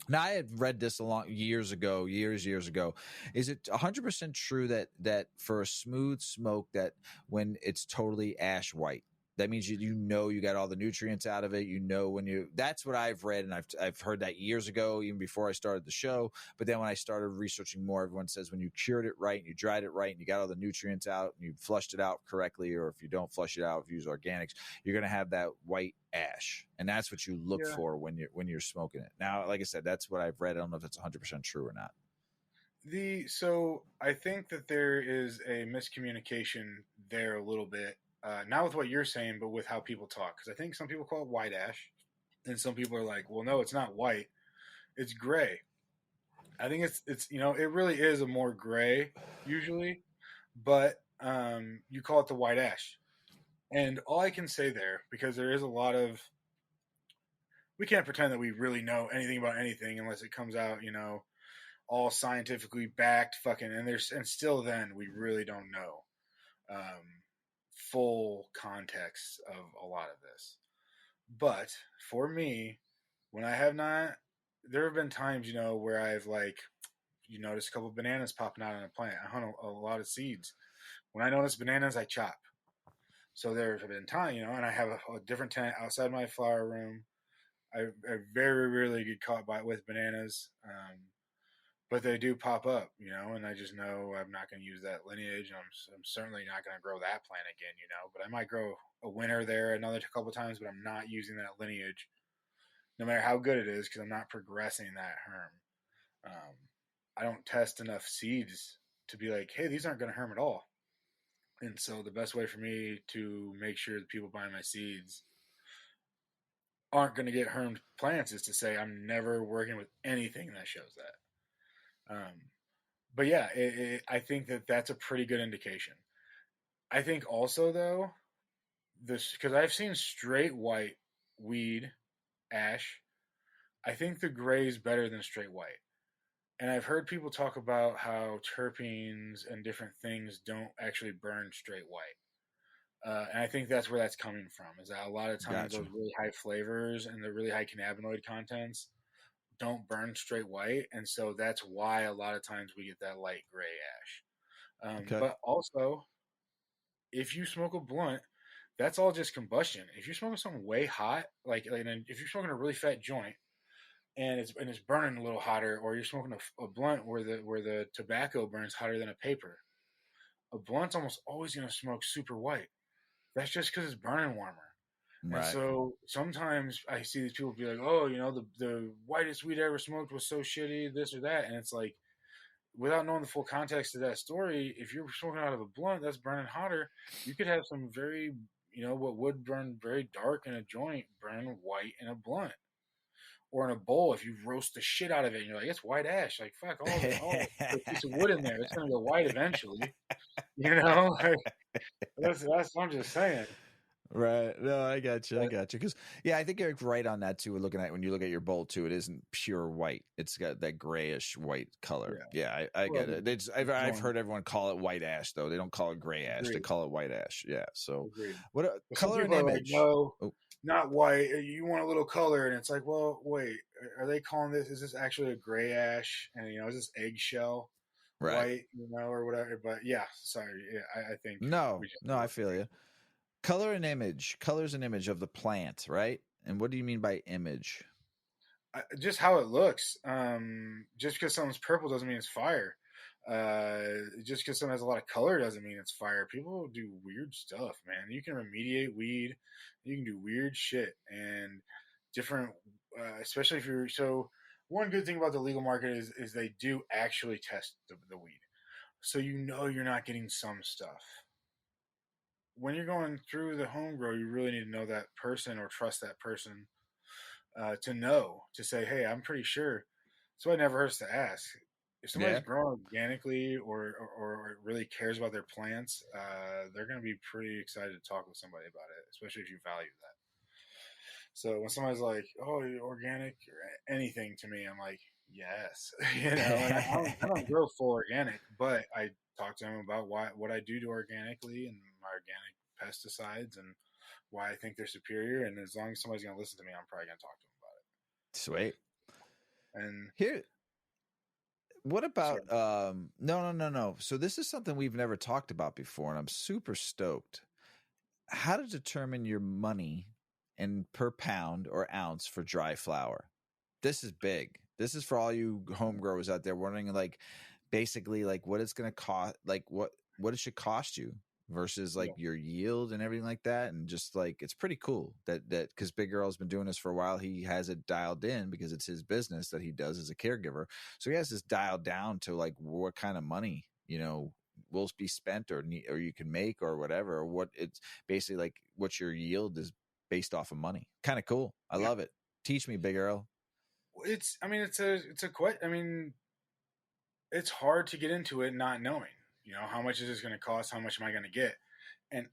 Now, I had read this years ago. Is it 100% true that for a smooth smoke, that when it's totally ash white, That means you know you got all the nutrients out of it. You know when you that's what I've read, and I've heard that years ago, even before I started the show. But then when I started researching more, everyone says when you cured it right and you dried it right and you got all the nutrients out and you flushed it out correctly, or if you don't flush it out, if you use organics, you're gonna have that white ash, and that's what you look Yeah. for when you're smoking it. Now, like I said, that's what I've read. I don't know if it's 100% true or not. So I think that there is a miscommunication there a little bit, not with what you're saying, but with how people talk. Because I think some people call it white ash, and some people are like, "Well, no, it's not white; it's gray." I think it's it really is a more gray usually, but you call it the white ash. And all I can say there, because there is a lot of, we can't pretend that we really know anything about anything unless it comes out, all scientifically backed fucking, and still then we really don't know um, full context of a lot of this. But for me, when I have not, there have been times, where I've like, you notice a couple of bananas popping out on a plant. I hunt a lot of seeds. When I notice bananas, I chop. So there have been time, and I have a different tent outside my flower room. I very rarely get caught with bananas. But they do pop up, and I just know I'm not going to use that lineage. I'm certainly not going to grow that plant again, but I might grow a winter there another couple times, but I'm not using that lineage no matter how good it is because I'm not progressing that herm. I don't test enough seeds to be like, hey, these aren't going to herm at all. And so the best way for me to make sure that people buying my seeds aren't going to get hermed plants is to say I'm never working with anything that shows that. But yeah, I think that that's a pretty good indication. I think also though, this because I've seen straight white weed ash. I think the gray is better than straight white, and I've heard people talk about how terpenes and different things don't actually burn straight white. And I think that's where that's coming from. Is that a lot of times Gotcha. those really high flavors and the really high cannabinoid contents don't burn straight white, and so that's why a lot of times we get that light gray ash. Okay. But also, if you smoke a blunt, that's all just combustion. If you're smoking something way hot, like if you're smoking a really fat joint and it's burning a little hotter, or you're smoking a blunt where the tobacco burns hotter than a paper, a blunt's almost always going to smoke super white. That's just because it's burning warmer. And Right. so sometimes I see these people be like, "Oh, the whitest weed I ever smoked was so shitty, this or that," and it's like, without knowing the full context of that story, if you're smoking out of a blunt that's burning hotter, you could have some very, what would burn very dark in a joint burn white in a blunt or in a bowl. If you roast the shit out of it, and you're like, it's white ash. Like fuck, all the piece of wood in there, it's gonna go white eventually. Like, that's what I'm just saying. Right. No, I got you. I But got you. Because I think you're right on that too. We're looking at when you look at your bowl too, it isn't pure white. It's got that grayish white color. yeah, Yeah, I well, get it. the I've joint, heard everyone call it white ash though. They don't call it gray ash. They agreed, call it white ash. Yeah. So, agreed. what But some color and people are like, image? no, Oh, not white. You want a little color, and it's like, well, wait, are they calling this? Is this actually a gray ash? And is this eggshell right. white? Or whatever. But yeah, sorry. Yeah, I think No, we just no, need to I look feel you. Color and image. Colors and image of the plant, right? And what do you mean by image? just how it looks. Just because something's purple doesn't mean it's fire. Just because something has a lot of color doesn't mean it's fire. People do weird stuff, man. You can remediate weed. You can do weird shit and different, especially if you're so. One good thing about the legal market is they do actually test the weed, so you're not getting some stuff. When you're going through the home grow, you really need to know that person or trust that person to know to say, hey, I'm pretty sure. So it never hurts to ask. If somebody's Yeah. growing organically or really cares about their plants, they're going to be pretty excited to talk with somebody about it, especially if you value that. So when somebody's like, "Oh, you're organic or anything," to me, I'm like, "Yes," And I don't grow full organic, but I talk to them about what I do to organically and my organic pesticides and why I think they're superior. And as long as somebody's going to listen to me, I'm probably going to talk to them about Sweet. it. And Here, what sorry, about no. So this is something we've never talked about before, and I'm super stoked. how to determine your money in per pound or ounce for dry flower. This is big. This is for all you home growers out there wondering, like, basically, like, what it's going to cost, like, what it should cost you versus like Yeah. your yield and everything like that. And just like, it's pretty cool that because Big Earl's been doing this for a while, he has it dialed in because it's his business that he does as a caregiver. So he has this dialed down to like what kind of money, will be spent or you can make or whatever, or what it's basically like what your yield is based off of money. Kind of cool. I Yeah. love it. Teach me, Big Earl. I mean, it's a quite, I mean, it's hard to get into it not knowing, how much is this going to cost? How much am I going to get? And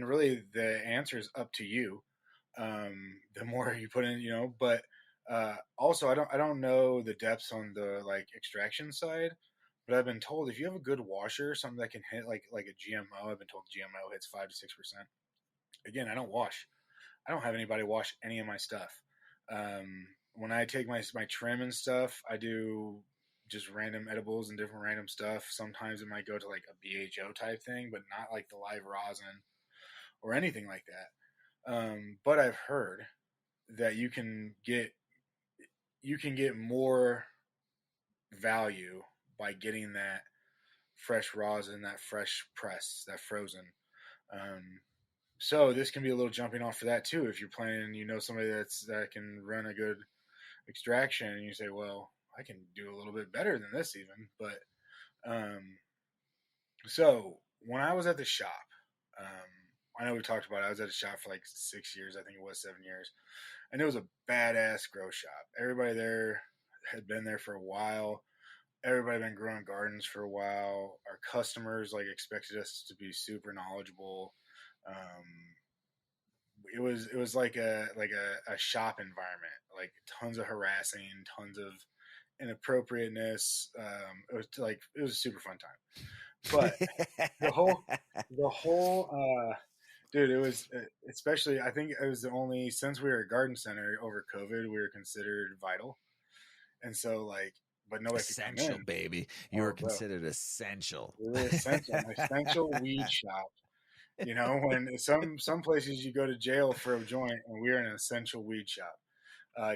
really the answer is up to you. The more you put in, but, also I don't know the depths on the like extraction side, but I've been told if you have a good washer, something that can hit like a GMO, I've been told GMO hits 5 to 6%. Again, I don't have anybody wash any of my stuff. When I take my trim and stuff, I do just random edibles and different random stuff. Sometimes it might go to like a BHO type thing, but not like the live rosin or anything like that. But I've heard that you can get more value by getting that fresh rosin, that fresh press, that frozen. Um, so this can be a little jumping off for that too. If you're planning, somebody that can run a good extraction, and you say, well, I can do a little bit better than this even. But so when I was at the shop, I know we talked about it. I was at a shop for like 6 years. I think it was 7 years, and it was a badass grow shop. Everybody there had been there for a while. Everybody had been growing gardens for a while. Our customers like expected us to be super knowledgeable. Um, it was like a shop environment, like tons of harassing, tons of inappropriateness. It was a super fun time. But the whole the whole dude, it was especially, I think it was the only, since we were a garden center over COVID, we were considered vital, and so like, but nobody could come Essential, in. baby. You were Oh, bro, considered essential. we were essential, an essential weed shop. When some places you go to jail for a joint, and we are an essential weed shop,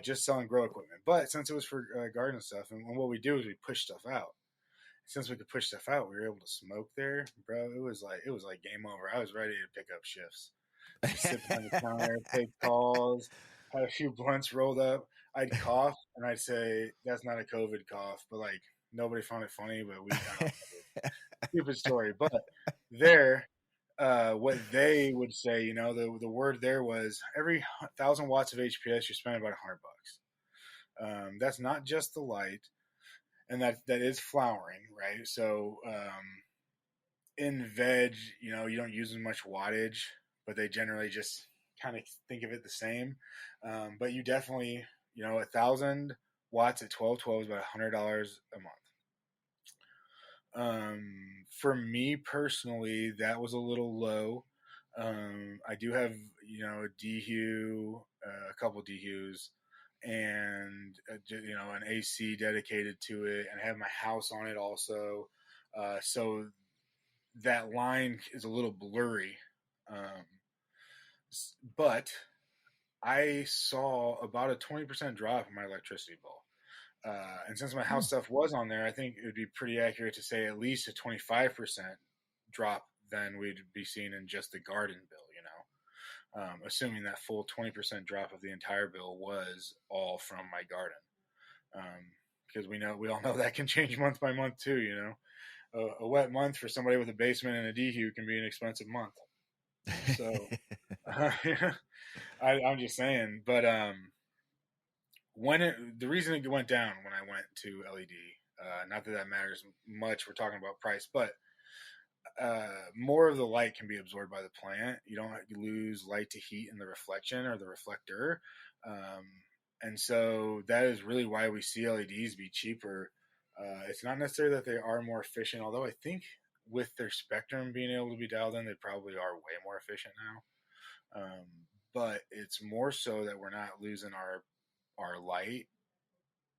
just selling grow equipment. But since it was for garden stuff, and what we do is we push stuff out. Since we could push stuff out, we were able to smoke there, bro. It was like game over. I was ready to pick up shifts, just sit behind the counter, take calls, had a few blunts rolled up. I'd cough and I'd say that's not a COVID cough, but like nobody found it funny, but we kind of stupid story. But there, what they would say, the word there was every 1,000 watts of HPS, you spend about $100. That's not just the light, and that is flowering, right? So in veg, you don't use as much wattage, but they generally just kind of think of it the same. But you definitely, 1,000 watts at 1212 is about $100 a month. For me personally, that was a little low. I do have, a DHU, a couple DHUs, and an AC dedicated to it, and I have my house on it also. So that line is a little blurry. Um, but I saw about a 20% drop in my electricity bill. And since my house stuff was on there, I think it would be pretty accurate to say at least a 25% drop than we'd be seeing in just the garden bill, assuming that full 20% drop of the entire bill was all from my garden. Because we all know that can change month by month too. A wet month for somebody with a basement and a DHU can be an expensive month. So I'm just saying, but the reason it went down when I went to LED, not that that matters much. We're talking about price, but more of the light can be absorbed by the plant. You don't lose light to heat in the reflection or the reflector, and so that is really why we see LEDs be cheaper. It's not necessarily that they are more efficient, although I think with their spectrum being able to be dialed in, they probably are way more efficient now. But it's more so that we're not losing our light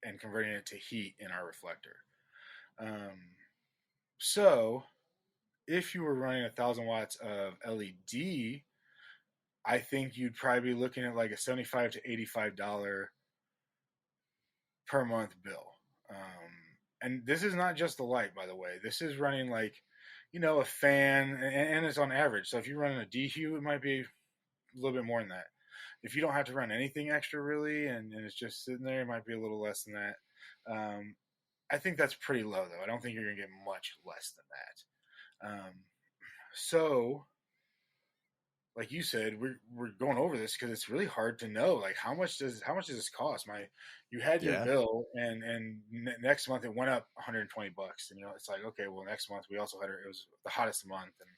and converting it to heat in our reflector. So if you were running 1,000 watts of LED, I think you'd probably be looking at like a $75 to $85 per month bill. And this is not just the light, by the way. This is running like, a fan, and it's on average. So if you're running a DHU, it might be a little bit more than that. If you don't have to run anything extra really, and it's just sitting there, it might be a little less than that. I think that's pretty low, though. I don't think you're going to get much less than that. So, like you said, we're going over this because it's really hard to know. Like, how much does this cost? You had your Yeah. bill, and next month it went up $120, and it's like, okay, well, next month we also it was the hottest month, and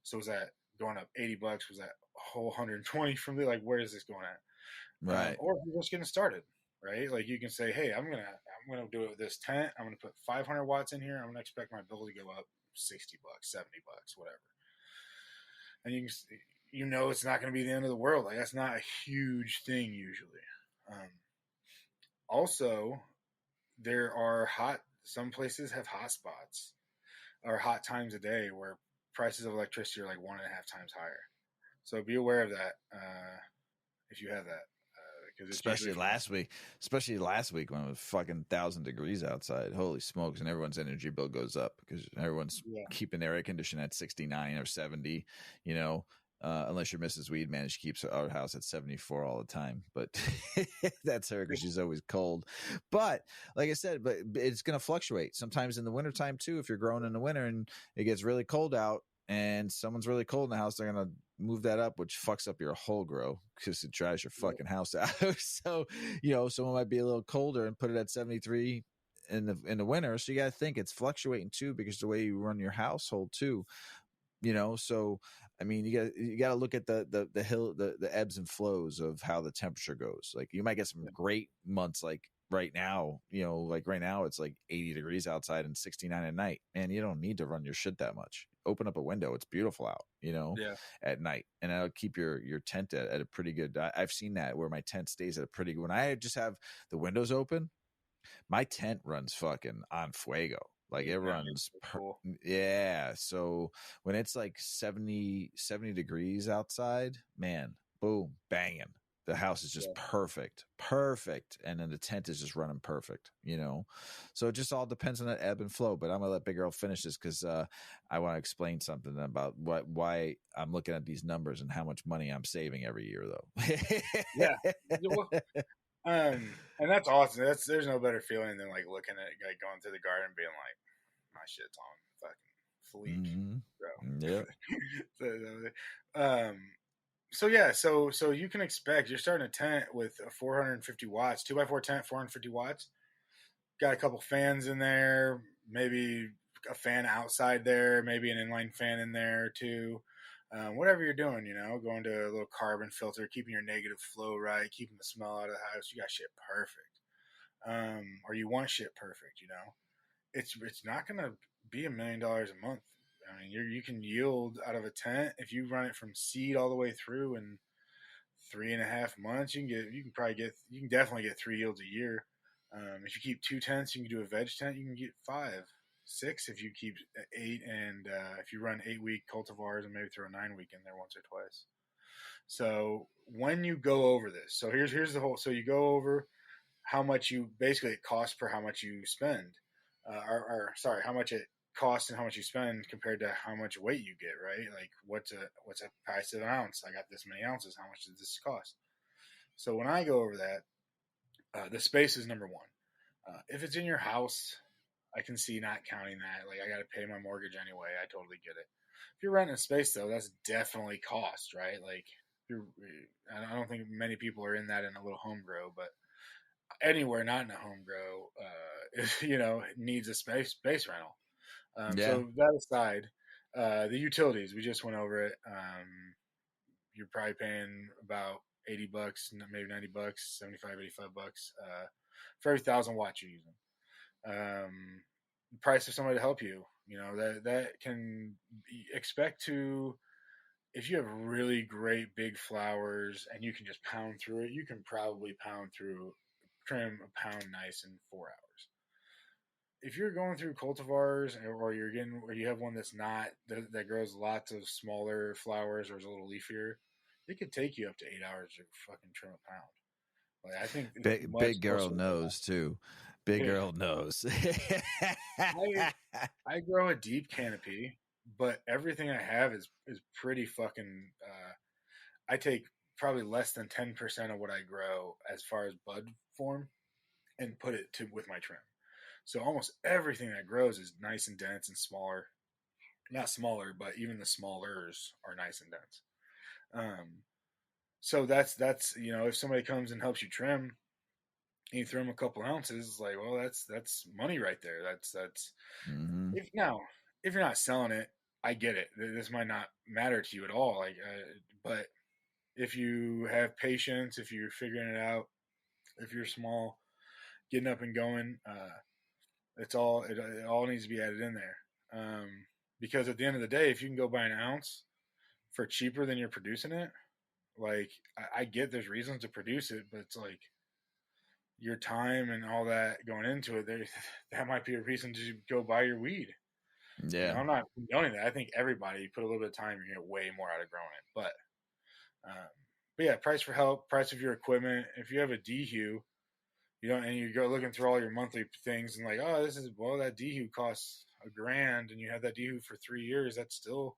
so was that going up $80? Was that a whole 120 from there? Like, where is this going at? Right. Or if you're just getting started, right? Like you can say, hey, I'm gonna do it with this tent. I'm gonna put 500 watts in here. I'm gonna expect my bill to go up $60, $70, whatever. And it's not going to be the end of the world. Like that's not a huge thing usually. Also, there are some places have hot spots or hot times a day where prices of electricity are like 1.5 times higher. So be aware of that if you have that. Because it's Especially usually last week when it was fucking 1,000 degrees outside. Holy smokes. And everyone's energy bill goes up because everyone's keeping their air conditioning at 69 or 70, unless you're Mrs. Weedman. She keeps our house at 74 all the time, but that's her because she's always cold. But like I said, but it's going to fluctuate sometimes in the wintertime too. If you're growing in the winter and it gets really cold out and someone's really cold in the house, they're going to move that up, which fucks up your whole grow because it dries your fucking house out. So, someone might be a little colder and put it at 73 in the winter. So you got to think it's fluctuating too, because the way you run your household too, so I mean, you got to look at the ebbs and flows of how the temperature goes. Like you might get some great months like right now, like right now it's like 80 degrees outside and 69 at night, and you don't need to run your shit that much. Open up a window, it's beautiful out, at night, and that'll keep your tent at a pretty good. I've seen that where my tent stays at a pretty good. When I just have the windows open, my tent runs fucking on fuego. Like it runs. cool. Yeah. So when it's like 70 degrees outside, man, boom, banging. The house is just perfect. And then the tent is just running perfect, So it just all depends on that ebb and flow. But I'm going to let Big Earl finish this because I want to explain something about why I'm looking at these numbers and how much money I'm saving every year, though. Yeah. And that's awesome. There's no better feeling than like looking at like going through the garden and being like, my shit's on fucking fleek, bro. Yeah. So you can expect you're starting a tent with a 450 watts, 2x4 tent, 450 watts. Got a couple fans in there, maybe a fan outside there, maybe an inline fan in there too. Whatever you're doing, going to a little carbon filter, keeping your negative flow right, keeping the smell out of the house. You got shit perfect. Or you want shit perfect, It's not going to be $1 million a month. I mean, you can yield out of a tent if you run it from seed all the way through in 3.5 months. You can definitely get 3 yields a year. If you keep 2 tents, you can do a veg tent. You can get 5, 6 if you keep 8, and if you run 8-week cultivars and maybe throw a 9-week in there once or twice. So when you go over this, so here's the whole. So you go over how much it costs per how much you spend, how much it costs and how much you spend compared to how much weight you get, right? Like what's a price of an ounce? I got this many ounces. How much does this cost? So when I go over that, the space is number one. If it's in your house, I can see not counting that. Like I got to pay my mortgage anyway. I totally get it. If you're renting a space though, that's definitely cost, right? Like I don't think many people are in that in a little home grow, but anywhere not in a home grow, needs a space rental. So that aside, the utilities, we just went over it. You're probably paying about $80, maybe $90, 75, $85 for every 1,000 watts you're using. The price of somebody to help you, that can expect to, if you have really great big flowers and you can just pound through it, you can probably trim a pound nice in 4 hours. If you're going through cultivars or you have one that's not that grows lots of smaller flowers or is a little leafier, it could take you up to 8 hours to fucking trim a pound. Like I think it's much Big Earl closer than knows too. Big that. Earl knows. I grow a deep canopy, but everything I have is pretty fucking. I take probably less than 10% of what I grow as far as bud form and put it to with my trim. So almost everything that grows is nice and dense and smaller. Not smaller, but even the smallers are nice and dense. Um, so that's if somebody comes and helps you trim, and you throw them a couple ounces, like well that's money right there. That's Mm-hmm. if you're not selling it, I get it. This might not matter to you at all. But if you have patience, if you're figuring it out, if you're small, getting up and going, it all needs to be added in there. Because at the end of the day, if you can go buy an ounce for cheaper than you're producing it, like I get there's reasons to produce it, but it's like your time and all that going into it, that might be a reason to go buy your weed. Yeah. I'm not condoning that. I think everybody put a little bit of time, you're gonna get way more out of growing it. But yeah, price for help, price of your equipment. If you have a DHU, and you go looking through all your monthly things and like, oh, that DHU costs $1,000, and you have that DHU for 3 years. That's still,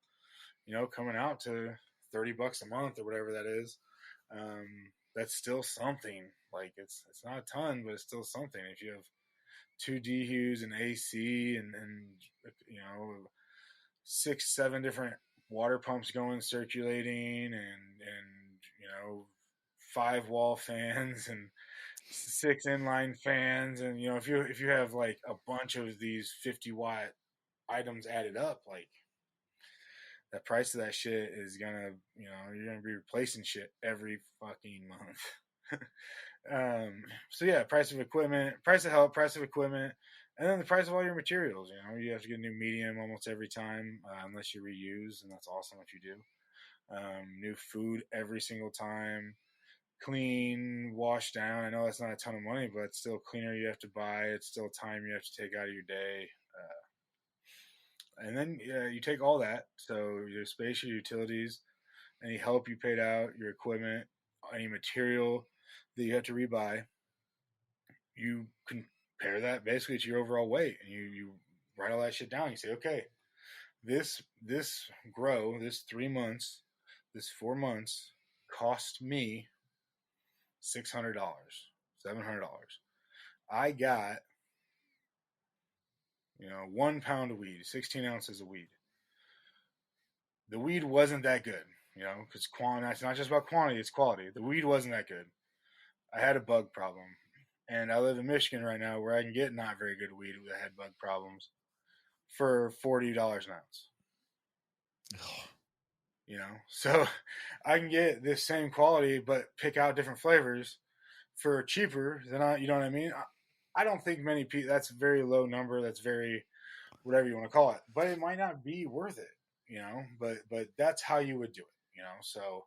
coming out to $30 a month or whatever that is. That's still something. Like it's not a ton, but it's still something. If you have two DHUs and AC and 6, 7 different water pumps going circulating and 5 wall fans and 6 inline fans, and if you have like a bunch of these 50-watt items added up, like the price of that shit is gonna you're gonna be replacing shit every fucking month. So yeah, price of equipment, price of help, price of equipment, and then the price of all your materials. You have to get a new medium almost every time, unless you reuse, and that's awesome if you do. New food every single time, clean, wash down. I know that's not a ton of money, but it's still cleaner you have to buy. It's still time you have to take out of your day. And then you take all that, so your space, your utilities, any help you paid out, your equipment, any material that you have to rebuy, you compare that basically to your overall weight, and you write all that shit down. You say, okay, this grow, this 3 months, this 4 months cost me $600, $700. I got 1 pound of weed, 16 ounces of weed. The weed wasn't that good, because quantity. It's not just about quantity; it's quality. The weed wasn't that good. I had a bug problem, and I live in Michigan right now, where I can get not very good weed that had bug problems for $40 an ounce. So I can get this same quality, but pick out different flavors for cheaper than you know what I mean? I don't think many people, that's a very low number. That's very, whatever you want to call it, but it might not be worth it, but that's how you would do it, So,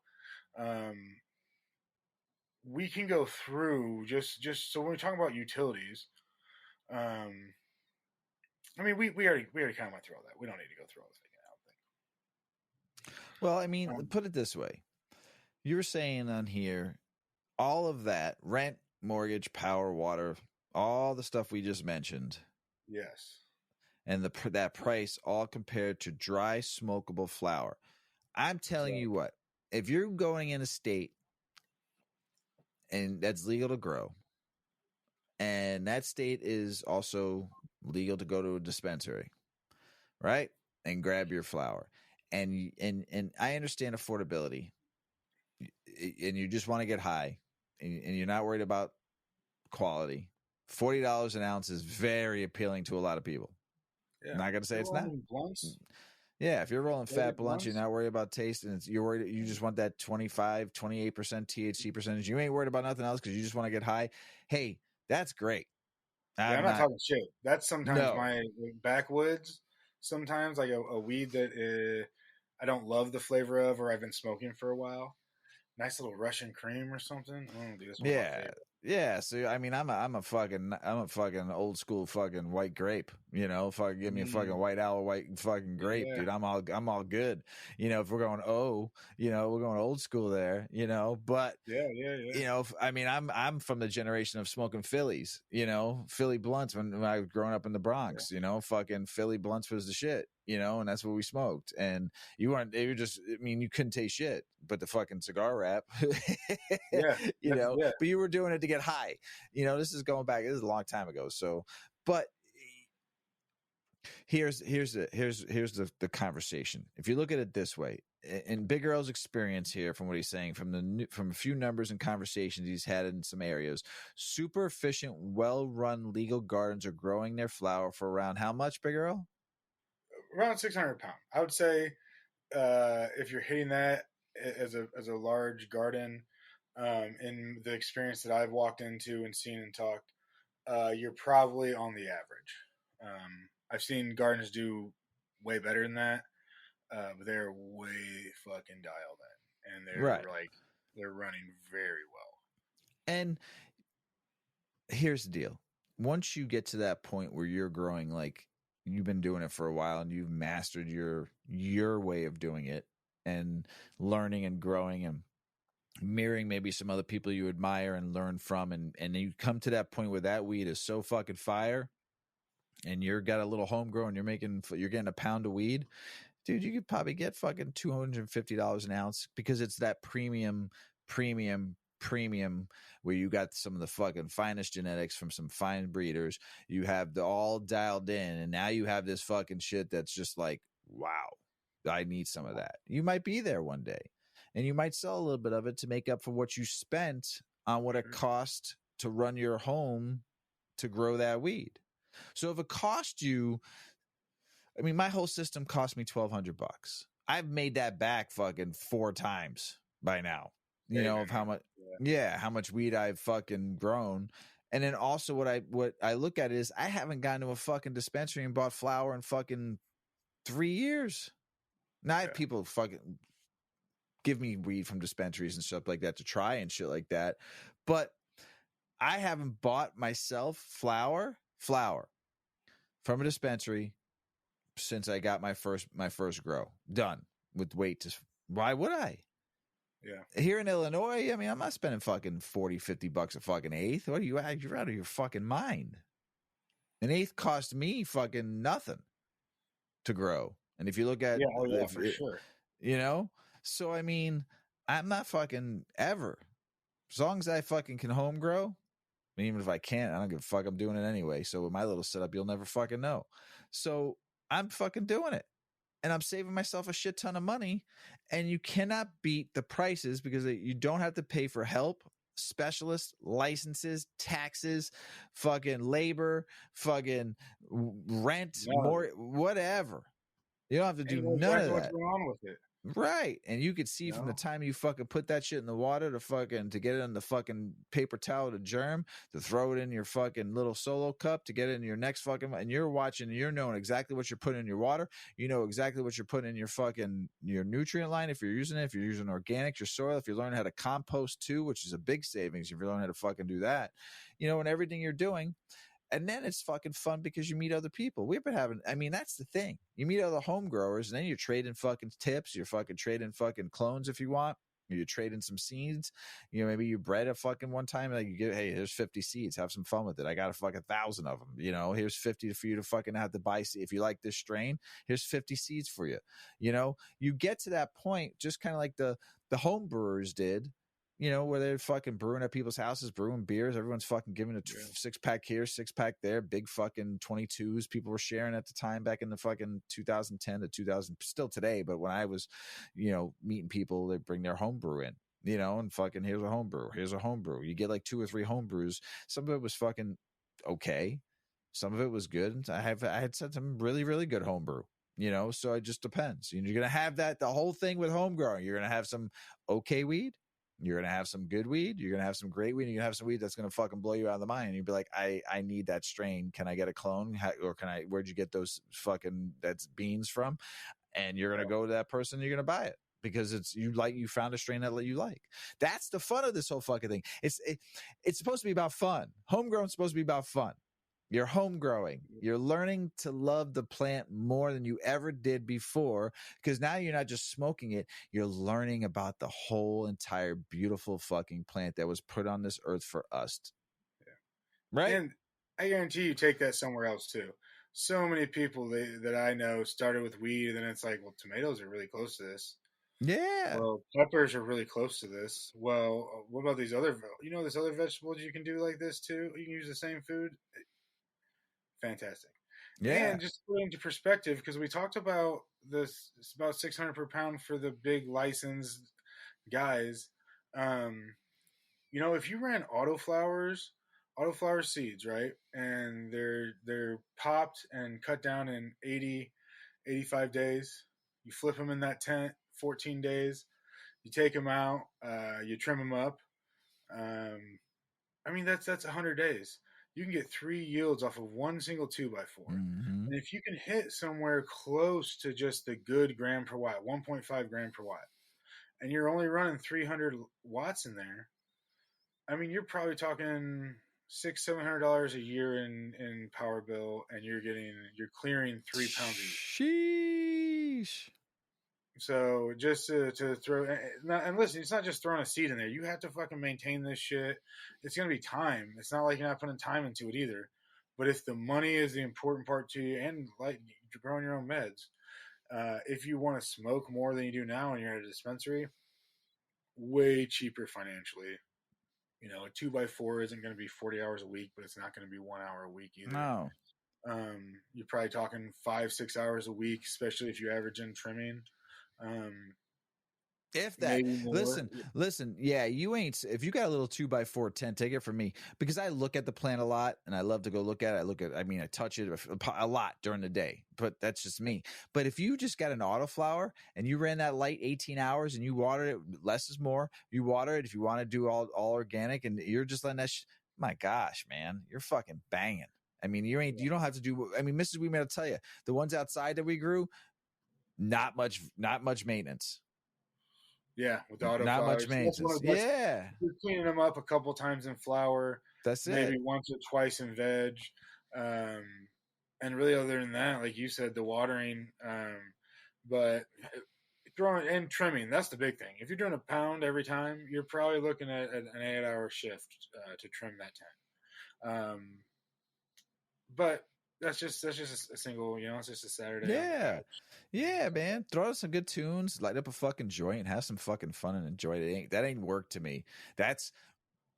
we can go through just so when we talk about utilities, I mean, we already kind of went through all that. We don't need to go through all this again, I don't think. Well, I mean, put it this way. You're saying on here, all of that, rent, mortgage, power, water, all the stuff we just mentioned. Yes. And that price all compared to dry smokable flower. I'm telling you what, if you're going in a state and that's legal to grow, and that state is also legal to go to a dispensary, right? And grab your flower. And I understand affordability, and you just want to get high, and you're not worried about quality. $40 an ounce is very appealing to a lot of people. Yeah. I'm not going to say it's not. Blunts? Yeah, if you're rolling fat blunts, you're not worried about taste, and you're worried. You just want that 25, 28% THC percentage. You ain't worried about nothing else because you just want to get high. Hey, that's great. I'm not talking shit. That's sometimes my backwoods. Sometimes like a weed that I don't love the flavor of, or I've been smoking for a while. Nice little Russian cream or something. Oh, dude, that's one of my favorites. Yeah, so I mean, I'm a fucking old school fucking white grape. You know, fucking give me a fucking Mm, white owl, white fucking grape, yeah, dude. I'm all good. You know, if we're going we're going old school there. You know, but yeah, yeah, yeah, I mean, I'm from the generation of smoking Phillies. You know, Philly blunts when I was growing up in the yeah, Bronx. You know, fucking Philly blunts was the shit. You know, and that's what we smoked. And you weren't. You were just. I mean, you couldn't taste shit, but the fucking cigar wrap. yeah, You know, yeah. but you were doing it to get high. You know, this is going back. This is a long time ago. So, but here's the conversation. If you look at it this way, in Big Earl's experience here, from what he's saying, from a few numbers and conversations he's had in some areas, super efficient, well-run legal gardens are growing their flower for around how much, Big Earl? Around 600 pound. I would say if you're hitting that as a large garden, in the experience that I've walked into and seen and talked, you're probably on the average. I've seen gardens do way better than that, but they're way fucking dialed in, and Right. they're running very well. And here's the deal. Once you get to that point where you're growing, like you've been doing it for a while and you've mastered your way of doing it and learning and growing and mirroring maybe some other people you admire and learn from, and you come to that point where that weed is so fucking fire and you're got a little homegrown, you're getting a pound of weed, dude, you could probably get fucking $250 an ounce because it's that premium where you got some of the fucking finest genetics from some fine breeders. You have the all dialed in, and now you have this fucking shit that's just like, wow, I need some of that. You might be there one day, and you might sell a little bit of it to make up for what you spent on what it cost to run your home to grow that weed. So if it cost you, I mean, my whole system cost me $1,200. I've made that back fucking 4 times by now. You know, Saving, of how much, yeah, yeah, how much weed I've fucking grown. And then also what I look at is I haven't gone to a fucking dispensary and bought flower in fucking 3 years. Now I have yeah, people fucking give me weed from dispensaries and stuff like that to try and shit like that. But I haven't bought myself flower from a dispensary since I got my first grow done with weight. Why would I? yeah, Here in Illinois, I mean, I'm not spending fucking 40, $50 a fucking eighth. What are you at? You're out of your fucking mind. An eighth cost me fucking nothing to grow. And if you look at, yeah. Oh yeah, for sure. you know, so I mean, I'm not fucking ever. As long as I fucking can home grow, and even if I can't, I don't give a fuck. I'm doing it anyway. So with my little setup, you'll never fucking know. So I'm fucking doing it. And I'm saving myself a shit ton of money. And you cannot beat the prices because you don't have to pay for help, specialists, licenses, taxes, fucking labor, fucking rent, No, more, whatever. You don't have to and do you know none of exactly what's that. going on with it. Right. And you could see You from the know, time you fucking put that shit in the water to get it in the fucking paper towel to germ, to throw it in your fucking little solo cup, to get it in your next fucking, and you're watching, you're knowing exactly what you're putting in your water. You know exactly what you're putting in your nutrient line. If you're using it, if you're using organics, your soil, if you're learning how to compost too, which is a big savings. If you're learning how to fucking do that, and everything you're doing. And then it's fucking fun because you meet other people. We've been having, I mean, that's the thing. You meet other home growers and then you're trading fucking tips. You're fucking trading fucking clones if you want. You're trading some seeds. Maybe you bred a fucking one time. Like you get, hey, here's 50 seeds. Have some fun with it. I got a fucking 1,000 of them. Here's 50 for you to fucking have to buy. If you like this strain, here's 50 seeds for you. You get to that point just kind of like the home brewers did, where they're fucking brewing at people's houses, brewing beers. Everyone's fucking giving a 6-pack here, 6-pack there, big fucking 22s. People were sharing at the time back in the fucking 2010 to 2000, still today. But when I was, meeting people, they bring their home brew in, and fucking here's a home brew. Here's a home brew. You get like 2 or 3 home brews. Some of it was fucking okay. Some of it was good. I had said some really, really good home brew. So it just depends. You're going to have that, the whole thing with home growing. You're going to have some okay weed. You're going to have some good weed. You're going to have some great weed. You're going to have some weed that's going to fucking blow you out of the mind. And you'd be like, I need that strain. Can I get a clone? Where'd you get those fucking, that's beans from? And you're going to go to that person. And you're going to buy it. because you found a strain that you like. That's the fun of this whole fucking thing. It's supposed to be about fun. Homegrown is supposed to be about fun. You're home growing. You're learning to love the plant more than you ever did before, because now you're not just smoking it. You're learning about the whole entire beautiful fucking plant that was put on this earth for us. Yeah. Right? And I guarantee you take that somewhere else too. So many people that I know started with weed, and then it's like, well, tomatoes are really close to this. Yeah. Well, peppers are really close to this. Well, what about these other, there's other vegetables you can do like this too? You can use the same food. Fantastic. Yeah. And just put into perspective, because we talked about this, it's about 600 per pound for the big licensed guys. If you ran autoflower seeds, right? And they're popped and cut down in 80, 85 days. You flip them in that tent, 14 days. You take them out, you trim them up. That's 100 days. You can get 3 yields off of one single 2x4. Mm-hmm. And if you can hit somewhere close to just the good gram per watt, 1.5 gram per watt, and you're only running 300 watts in there, you're probably talking $600-700 a year in power bill, and you're clearing 3 pounds a year. Sheesh. So just to throw, and listen, it's not just throwing a seed in there. You have to fucking maintain this shit. It's going to be time. It's not like you're not putting time into it either. But if the money is the important part to you, and like you're growing your own meds, if you want to smoke more than you do now and you're at a dispensary, way cheaper financially. A 2x4 isn't going to be 40 hours a week, but it's not going to be 1 hour a week either. No. You're probably talking 5-6 hours a week, especially if you average in trimming. If that, listen, yeah, if you got a little 2x4 tent, take it from me, because I look at the plant a lot and I love to go look at it. I touch it a lot during the day, but that's just me. But if you just got an autoflower and you ran that light 18 hours and you water it, less is more. You water it if you want to do all organic, and you're just letting that, my gosh, man, you're fucking banging. You don't have to do, Mrs. Weedman will tell you, the ones outside that we grew, not much maintenance. Yeah, with the autoflowers. Not much maintenance. Yeah. You're cleaning them up a couple times in flour. That's maybe once or twice in veg. And really, other than that, like you said, the watering. But throwing and trimming, that's the big thing. If you're doing a pound every time, you're probably looking at an 8-hour shift to trim that tent. But that's just a single, it's just a Saturday. Yeah, man. Throw some good tunes, light up a fucking joint, and have some fucking fun and enjoy it. That ain't work to me. That's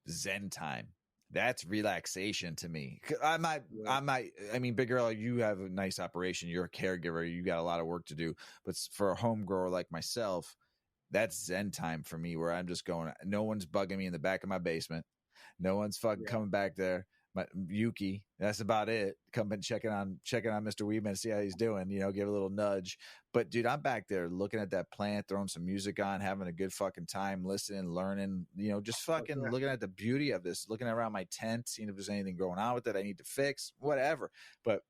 Zen time. That's relaxation to me. Big Earl, you have a nice operation. You're a caregiver. You got a lot of work to do. But for a home grower like myself, that's Zen time for me, where I'm just going, no one's bugging me in the back of my basement. No one's fucking coming back there. Yuki, that's about it. Come and checking on Mr. Weedman, see how he's doing, give a little nudge. But dude, I'm back there looking at that plant, throwing some music on, having a good fucking time, listening, learning, just fucking looking at the beauty of this, looking around my tent, seeing if there's anything going on with it I need to fix, whatever. But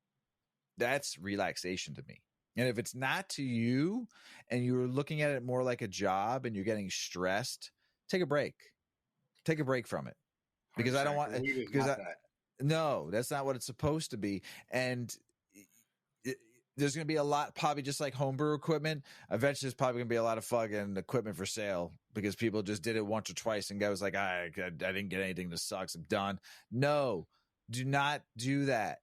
that's relaxation to me. And if it's not to you and you're looking at it more like a job and you're getting stressed, take a break from it. Because I don't want, no, that's not what it's supposed to be. And there's going to be a lot, probably just like homebrew equipment. Eventually, there's probably going to be a lot of fucking equipment for sale because people just did it once or twice and guy was like, I didn't get anything. This sucks. I'm done. No, do not do that.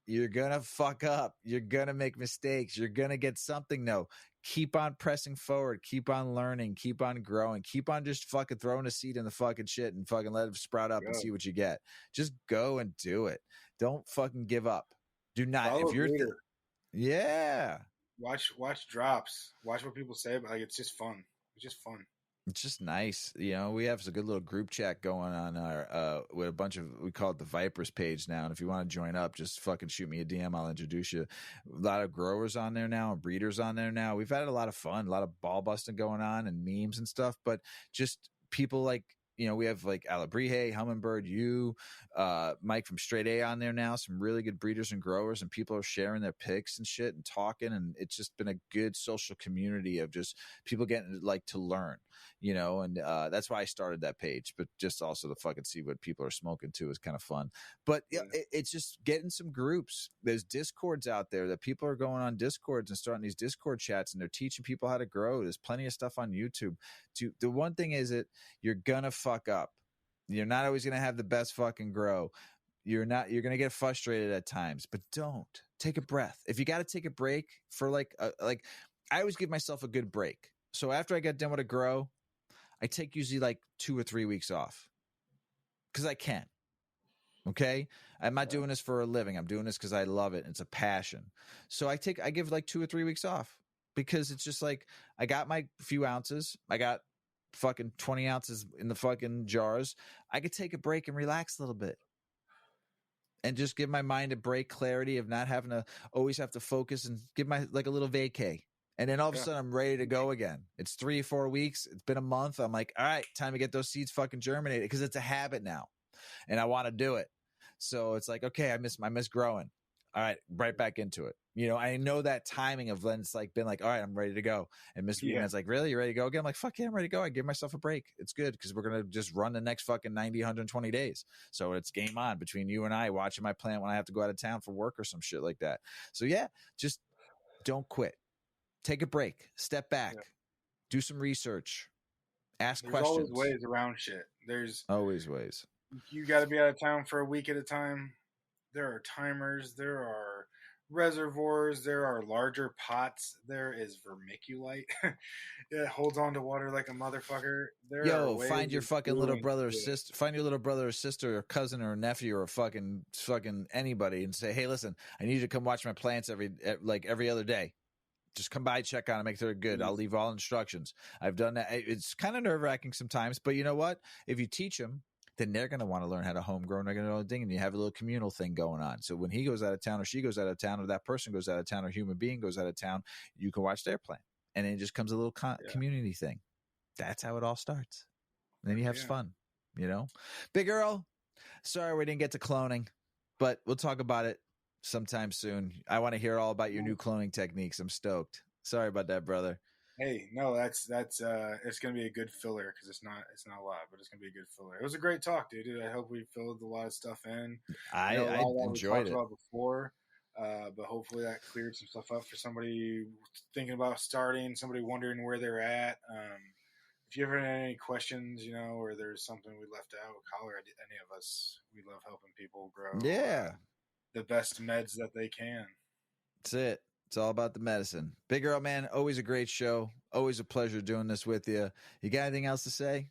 You're going to fuck up. You're going to make mistakes. You're going to get something. No, keep on pressing forward. Keep on learning. Keep on growing. Keep on just fucking throwing a seed in the fucking shit and fucking let it sprout up and see what you get. Just go and do it. Don't fucking give up. Do not. Follow if you're, watch drops. Watch what people say. But it's just fun. It's just fun. It's just nice. We have a good little group chat going on our with a bunch of, we call it the Vipers page now. And if you want to join up, just fucking shoot me a DM. I'll introduce you. A lot of growers on there now and breeders on there now. We've had a lot of fun, a lot of ball busting going on and memes and stuff, but just people like we have like Alabrije, Hummingbird, you, Mike from Straight A on there now. Some really good breeders and growers, and people are sharing their picks and shit and talking. And it's just been a good social community of just people getting like to learn, and that's why I started that page. But just also to fucking see what people are smoking too is kind of fun. But it's just getting some groups. There's Discords out there that people are going on Discords and starting these Discord chats, and they're teaching people how to grow. There's plenty of stuff on YouTube. The one thing is that you're gonna fuck up. You're not always gonna have the best fucking grow. You're gonna get frustrated at times, but don't take a breath. If you got to take a break for like I always give myself a good break. So after I get done with a grow, I take usually like 2 or 3 weeks off because I can. Okay, I'm not doing this for a living. I'm doing this because I love it. It's a passion. So I give like 2 or 3 weeks off because it's just like I got my few ounces. I got fucking 20 ounces in the fucking jars. I could take a break and relax a little bit and just give my mind a break, clarity of not having to always have to focus, and give my like a little vacay. And then all of a sudden I'm ready to go again. It's 3 or 4 weeks. It's been a month. I'm like, all right, time to get those seeds fucking germinated because it's a habit now and I want to do it. So it's like, okay, I miss growing. All right, right back into it. I know that timing of when it's like been like, all right, I'm ready to go. And Mr. Weedman's like, really? You ready to go again? I'm like, fuck yeah, I'm ready to go. I give myself a break. It's good because we're going to just run the next fucking 90, 120 days. So it's game on between you and I watching my plant when I have to go out of town for work or some shit like that. So yeah, just don't quit. Take a break. Step back. Do some research. Ask questions. There's always ways around shit. There's always ways. You got to be out of town for a week at a time. There are timers. There are reservoirs. There are larger pots. There is vermiculite. It holds on to water like a motherfucker. Find your fucking little brother or sister. Find your little brother or sister or cousin or nephew or fucking anybody and say, hey, listen, I need you to come watch my plants every other day. Just come by, check on them, make sure they're good. I'll leave all instructions. I've done that. It's kind of nerve-wracking sometimes, but you know what? If you teach them, then they're going to want to learn how to homegrow, and they're going to know the thing, and you have a little communal thing going on. So when he goes out of town or she goes out of town or that person goes out of town or human being goes out of town, you can watch their plant. And then it just comes a little community thing. That's how it all starts. And then you have fun, Big Earl, sorry we didn't get to cloning, but we'll talk about it sometime soon. I want to hear all about your new cloning techniques. I'm stoked. Sorry about that, brother. Hey, no, that's it's gonna be a good filler because it's not a lot, but it's gonna be a good filler. It was a great talk, dude. I hope we filled a lot of stuff in. I enjoyed it. About before, but hopefully that cleared some stuff up for somebody thinking about starting, somebody wondering where they're at. If you ever had any questions, or there's something we left out, holler at any of us. We love helping people grow. The best meds that they can. That's it. It's all about the medicine. Big Earl, man, always a great show. Always a pleasure doing this with you. You got anything else to say?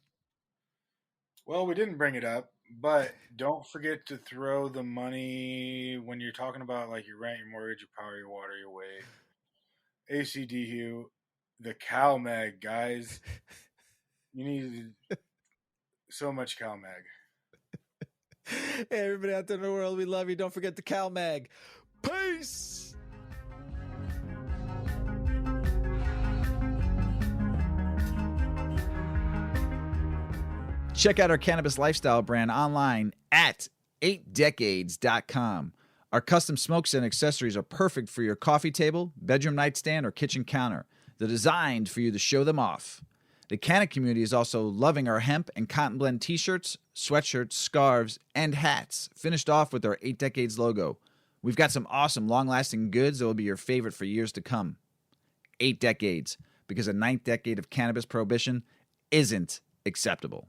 Well, we didn't bring it up, but don't forget to throw the money when you're talking about like your rent, your mortgage, your power, your water, your weight. ACDU, the CalMag, guys. You need so much CalMag. Hey, everybody out there in the world, we love you. Don't forget the CalMag. Peace! Check out our cannabis lifestyle brand online at 8decades.com. Our custom smokes and accessories are perfect for your coffee table, bedroom nightstand, or kitchen counter. They're designed for you to show them off. The Canna community is also loving our hemp and cotton blend t-shirts, sweatshirts, scarves, and hats, finished off with our 8 Decades logo. We've got some awesome long-lasting goods that will be your favorite for years to come. 8 Decades, because a 9th decade of cannabis prohibition isn't acceptable.